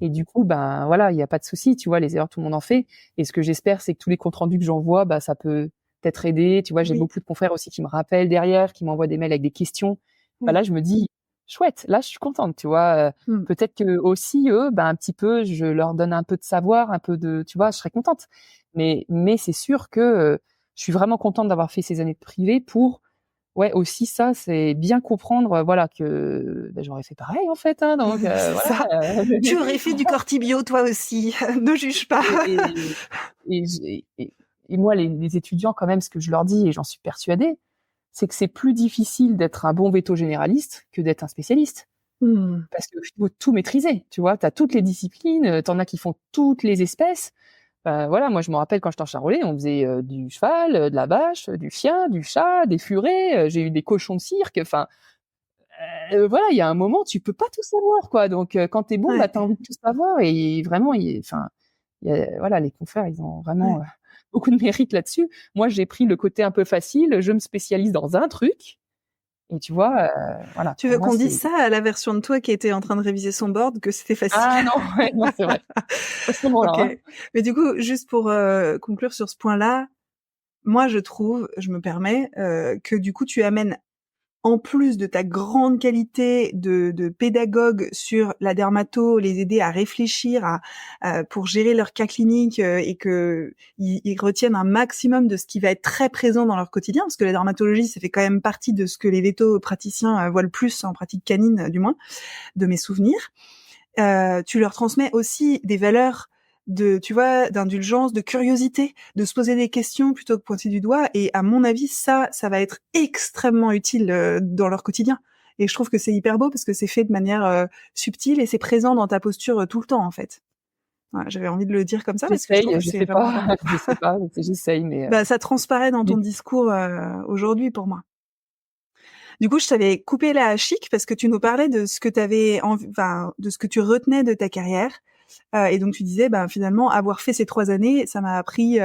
Et du coup, ben voilà, il y a pas de souci, tu vois, les erreurs, tout le monde en fait. Et ce que j'espère, c'est que tous les comptes rendus que j'envoie, bah ça peut peut-être aider. Tu vois, j'ai Oui. beaucoup de confrères aussi qui me rappellent derrière, qui m'envoient des mails avec des questions. Bah Oui. là, je me dis, chouette, là, je suis contente, tu vois. Peut-être que aussi eux, ben un petit peu, je leur donne un peu de savoir, un peu de, tu vois, je serais contente. Mais c'est sûr que je suis vraiment contente d'avoir fait ces années de privé pour ouais, aussi ça, c'est bien comprendre, voilà, que bah, j'aurais fait pareil en fait, hein, donc C'est ça. voilà. Tu aurais fait du cortibio toi aussi. Ne juge pas. Et moi, les étudiants, quand même, ce que je leur dis, et j'en suis persuadée, c'est que c'est plus difficile d'être un bon veto généraliste que d'être un spécialiste. Parce qu'il faut tout maîtriser, tu vois. Tu as toutes les disciplines, t'en as qui font toutes les espèces. Voilà, moi je me rappelle quand j'étais en Charolais, on faisait du cheval, de la vache, du chien, du chat, des furets, j'ai eu des cochons de cirque, enfin voilà, il y a un moment tu peux pas tout savoir quoi. Donc quand tu es bon, Ouais. bah tu as envie de tout savoir et vraiment voilà, les confrères, ils ont vraiment Ouais. beaucoup de mérite là-dessus. Moi, j'ai pris le côté un peu facile, je me spécialise dans un truc et tu vois voilà, Tu pour veux moi qu'on c'est dise ça à la version de toi qui était en train de réviser son board, que c'était facile? ah non, ouais, non, c'est vrai. Pas ce moment-là, OK. hein. Mais du coup, juste pour conclure sur ce point-là, moi je trouve, je me permets, que du coup tu amènes, en plus de ta grande qualité de pédagogue sur la dermato, les aider à réfléchir pour gérer leur cas clinique et que ils retiennent un maximum de ce qui va être très présent dans leur quotidien, parce que la dermatologie, ça fait quand même partie de ce que les véto-praticiens voient le plus en pratique canine, du moins, de mes souvenirs. Tu leur transmets aussi des valeurs tu vois, d'indulgence, de curiosité, de se poser des questions plutôt que pointer du doigt. Et à mon avis, ça va être extrêmement utile dans leur quotidien. Et je trouve que c'est hyper beau parce que c'est fait de manière subtile et c'est présent dans ta posture tout le temps, en fait. Voilà, j'avais envie de le dire comme ça parce que je trouve que c'est vraiment important. Je sais pas, j'essaye, mais Bah, ça transparaît dans ton discours aujourd'hui pour moi. Du coup, je t'avais coupé la chic parce que tu nous parlais de ce que t'avais de ce que tu retenais de ta carrière. Et donc tu disais, finalement, avoir fait ces 3 années, ça m'a appris,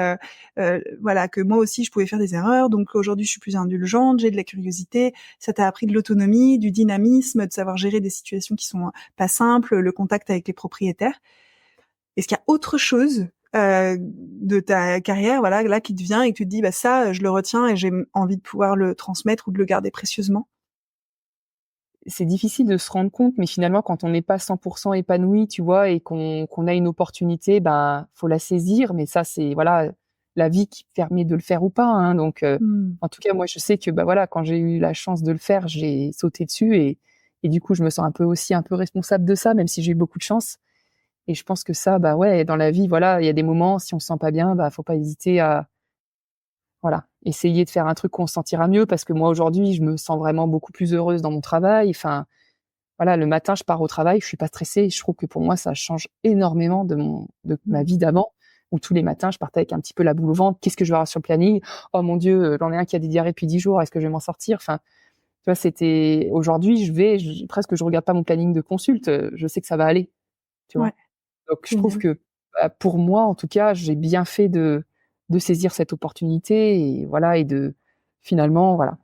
voilà, que moi aussi je pouvais faire des erreurs. Donc aujourd'hui, je suis plus indulgente, j'ai de la curiosité. Ça t'a appris de l'autonomie, du dynamisme, de savoir gérer des situations qui sont pas simples, le contact avec les propriétaires. Est-ce qu'il y a autre chose de ta carrière, voilà, là qui te vient et que tu te dis, ça, je le retiens et j'ai envie de pouvoir le transmettre ou de le garder précieusement? c'est difficile de se rendre compte, mais finalement, quand on n'est pas 100% épanoui, tu vois, et qu'on a une opportunité, faut la saisir. Mais ça, c'est, voilà, la vie qui permet de le faire ou pas, hein. Donc, en tout cas, moi, je sais que, voilà, quand j'ai eu la chance de le faire, j'ai sauté dessus et du coup, je me sens un peu responsable de ça, même si j'ai eu beaucoup de chance. Et je pense que ça, ouais, dans la vie, voilà, il y a des moments, si on se sent pas bien, faut pas hésiter à, voilà, essayer de faire un truc qu'on se sentira mieux, parce que moi, aujourd'hui, je me sens vraiment beaucoup plus heureuse dans mon travail. Enfin, voilà, le matin, je pars au travail, je suis pas stressée. Je trouve que pour moi, ça change énormément de ma vie d'avant, où tous les matins, je partais avec un petit peu la boule au ventre. Qu'est-ce que je vais avoir sur le planning? Oh mon Dieu, j'en ai un qui a des diarrhées depuis 10 jours. Est-ce que je vais m'en sortir? Enfin, tu vois, aujourd'hui, presque, je regarde pas mon planning de consulte. Je sais que ça va aller, tu vois. Ouais. Donc, je trouve que, pour moi, en tout cas, j'ai bien fait de saisir cette opportunité et voilà, et de finalement, voilà,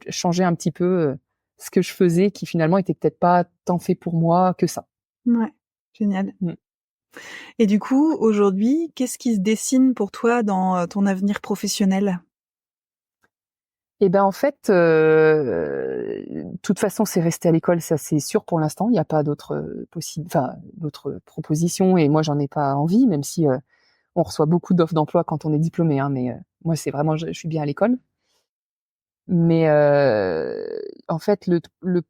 changer un petit peu ce que je faisais, qui finalement était peut-être pas tant fait pour moi que ça. Ouais, génial. Et du coup, aujourd'hui, qu'est-ce qui se dessine pour toi dans ton avenir professionnel? Et en fait, de toute façon, c'est rester à l'école, ça c'est sûr pour l'instant. Il n'y a pas d'autres d'autres propositions, et moi j'en ai pas envie, même si on reçoit beaucoup d'offres d'emploi quand on est diplômé, hein, mais moi c'est vraiment, je suis bien à l'école. Mais en fait, le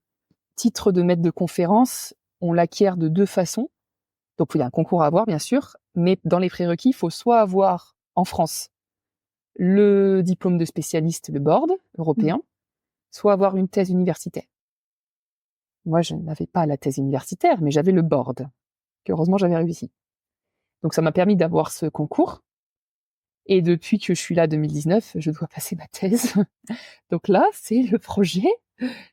titre de maître de conférence, on l'acquiert de 2 façons. Donc il y a un concours à avoir, bien sûr, mais dans les prérequis, il faut soit avoir en France le diplôme de spécialiste, le board européen, soit avoir une thèse universitaire. Moi, je n'avais pas la thèse universitaire, mais j'avais le board, que heureusement j'avais réussi. Donc ça m'a permis d'avoir ce concours. Et depuis que je suis là, 2019, je dois passer ma thèse. Donc là, c'est le projet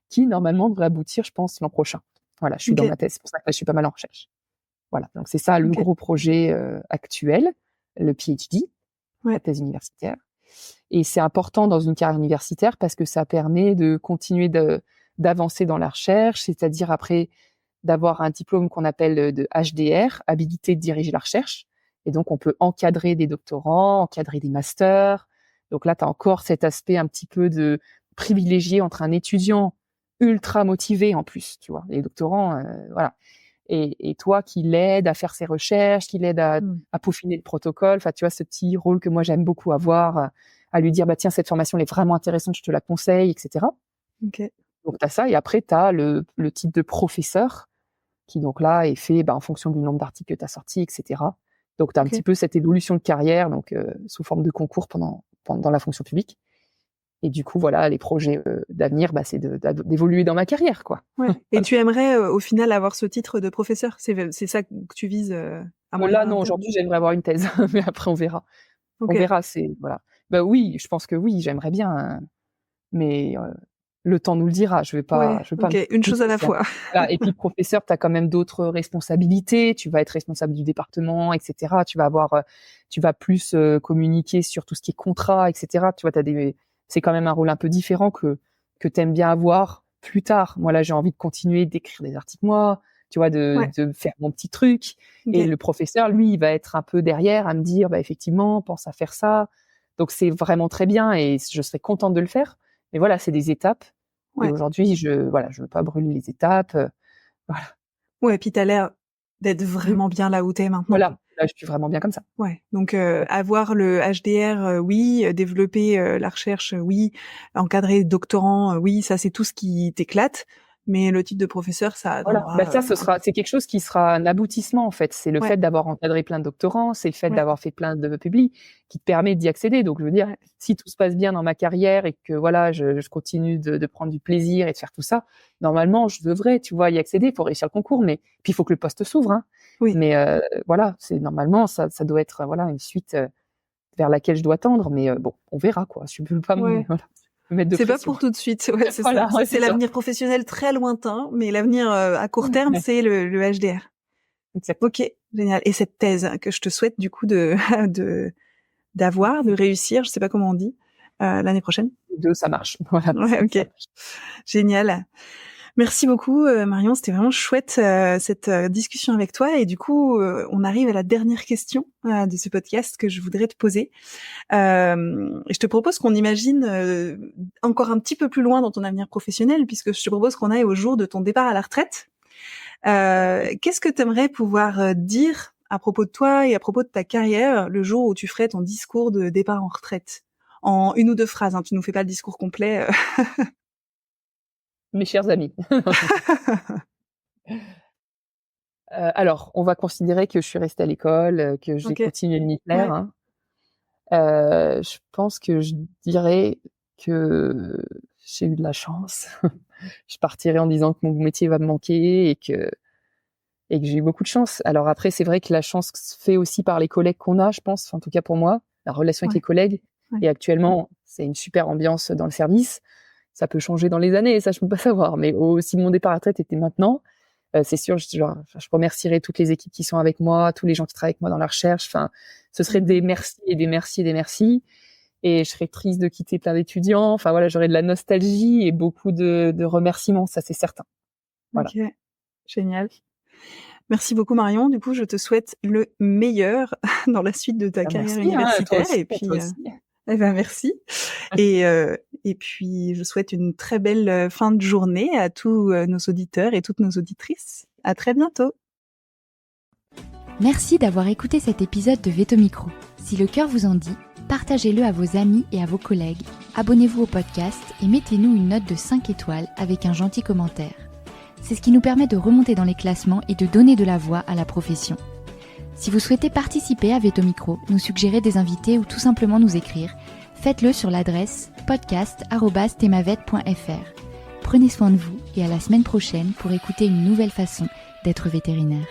qui normalement devrait aboutir, je pense, l'an prochain. Voilà, je suis dans ma thèse, c'est pour ça que là, je suis pas mal en recherche. Voilà, donc c'est ça le gros projet actuel, le PhD, la thèse universitaire. Et c'est important dans une carrière universitaire parce que ça permet de continuer d'avancer dans la recherche, c'est-à-dire après d'avoir un diplôme qu'on appelle de HDR, habilité de diriger la recherche. Et donc, on peut encadrer des doctorants, encadrer des masters. Donc là, tu as encore cet aspect un petit peu de privilégié entre un étudiant ultra motivé en plus, tu vois, les doctorants, voilà. Et toi qui l'aide à faire ses recherches, qui l'aide à peaufiner le protocole. Enfin, tu vois, ce petit rôle que moi j'aime beaucoup avoir, à lui dire, tiens, cette formation elle est vraiment intéressante, je te la conseille, etc. Donc t'as ça, et après t'as le titre de professeur, qui donc là est fait en fonction du nombre d'articles que t'as sortis, etc. Donc t'as un petit peu cette évolution de carrière, donc sous forme de concours dans la fonction publique. Et du coup, voilà, les projets d'avenir, c'est d'évoluer dans ma carrière, quoi. Ouais. Et tu aimerais, au final, avoir ce titre de professeur? C'est ça que tu vises à moyen Là, non, terme? aujourd'hui, j'aimerais avoir une thèse, mais après, on verra. On verra, voilà. Oui, je pense que oui, j'aimerais bien, hein, mais le temps nous le dira. Je veux pas une chose à la fois. Voilà. Et puis, professeur, tu as quand même d'autres responsabilités. Tu vas être responsable du département, etc. Tu vas plus communiquer sur tout ce qui est contrat, etc. Tu vois, c'est quand même un rôle un peu différent que t'aimes bien avoir plus tard. Moi, là, j'ai envie de continuer d'écrire des articles, moi, tu vois, de faire mon petit truc. Et le professeur, lui, il va être un peu derrière à me dire, effectivement, pense à faire ça. Donc, c'est vraiment très bien et je serais contente de le faire. Mais voilà, c'est des étapes. Et aujourd'hui, je veux pas brûler les étapes. Voilà. Ouais, puis t'as l'air d'être vraiment bien là où t'es maintenant. Voilà, là, je suis vraiment bien comme ça. Ouais, donc avoir le HDR, oui, développer la recherche, oui, encadrer doctorants, oui, ça c'est tout ce qui t'éclate. Mais le titre de professeur, ça Voilà. attendra. C'est quelque chose qui sera un aboutissement, en fait. C'est le Ouais. fait d'avoir encadré plein de doctorants, c'est le fait Ouais. d'avoir fait plein de publis qui te permet d'y accéder. Donc, je veux dire, Ouais. si tout se passe bien dans ma carrière et que, voilà, je continue de prendre du plaisir et de faire tout ça, normalement, je devrais, tu vois, y accéder pour réussir le concours. Mais puis, il faut que le poste s'ouvre, hein. Oui. Mais, voilà, c'est normalement, ça doit être, voilà, une suite vers laquelle je dois tendre. Mais, bon, on verra, quoi. Je peux pas Ouais. me mettre de C'est pas pression. pour tout de suite. Ouais, c'est Voilà, ça. ouais, C'est c'est ça. l'avenir professionnel très lointain, mais l'avenir à court terme, Ouais. c'est le HDR. Exactement. Ok, génial. Et cette thèse que je te souhaite du coup de de réussir, je sais pas comment on dit, l'année prochaine. Les deux, ça marche. Voilà. Ouais, ok, Ça marche. génial. Merci beaucoup Marion, c'était vraiment chouette cette discussion avec toi. Et du coup, on arrive à la dernière question de ce podcast que je voudrais te poser. Et je te propose qu'on imagine encore un petit peu plus loin dans ton avenir professionnel, puisque je te propose qu'on aille au jour de ton départ à la retraite. Qu'est-ce que tu aimerais pouvoir dire à propos de toi et à propos de ta carrière le jour où tu ferais ton discours de départ en retraite? En 1 ou 2 phrases, hein, tu nous fais pas le discours complet. Mes chers amis. Alors, on va considérer que je suis restée à l'école, que j'ai Ok. continué de m'y plaire, Ouais. hein. Je pense que je dirais que j'ai eu de la chance. Je partirais en disant que mon métier va me manquer et que j'ai eu beaucoup de chance. Alors après, c'est vrai que la chance se fait aussi par les collègues qu'on a, je pense, enfin, en tout cas pour moi, la relation avec Ouais. les collègues. Ouais. Et actuellement, c'est une super ambiance dans le service. Ça peut changer dans les années, ça je peux pas savoir. Mais si mon départ à la retraite était maintenant, c'est sûr, je remercierais toutes les équipes qui sont avec moi, tous les gens qui travaillent avec moi dans la recherche. Enfin, ce serait des merci et des merci et des merci. Et je serais triste de quitter plein d'étudiants. Enfin voilà, j'aurais de la nostalgie et beaucoup de remerciements, ça c'est certain. Voilà. Ok, génial. Merci beaucoup Marion. Du coup, je te souhaite le meilleur dans la suite de ta carrière Merci, hein, toi universitaire. aussi, Et puis, toi aussi. merci. Et puis, je souhaite une très belle fin de journée à tous nos auditeurs et toutes nos auditrices. À très bientôt. Merci d'avoir écouté cet épisode de Veto Micro. Si le cœur vous en dit, partagez-le à vos amis et à vos collègues, abonnez-vous au podcast et mettez-nous une note de 5 étoiles avec un gentil commentaire. C'est ce qui nous permet de remonter dans les classements et de donner de la voix à la profession. Si vous souhaitez participer à Veto Micro, nous suggérer des invités ou tout simplement nous écrire, faites-le sur l'adresse podcast@themavet.fr. Prenez soin de vous et à la semaine prochaine pour écouter une nouvelle façon d'être vétérinaire.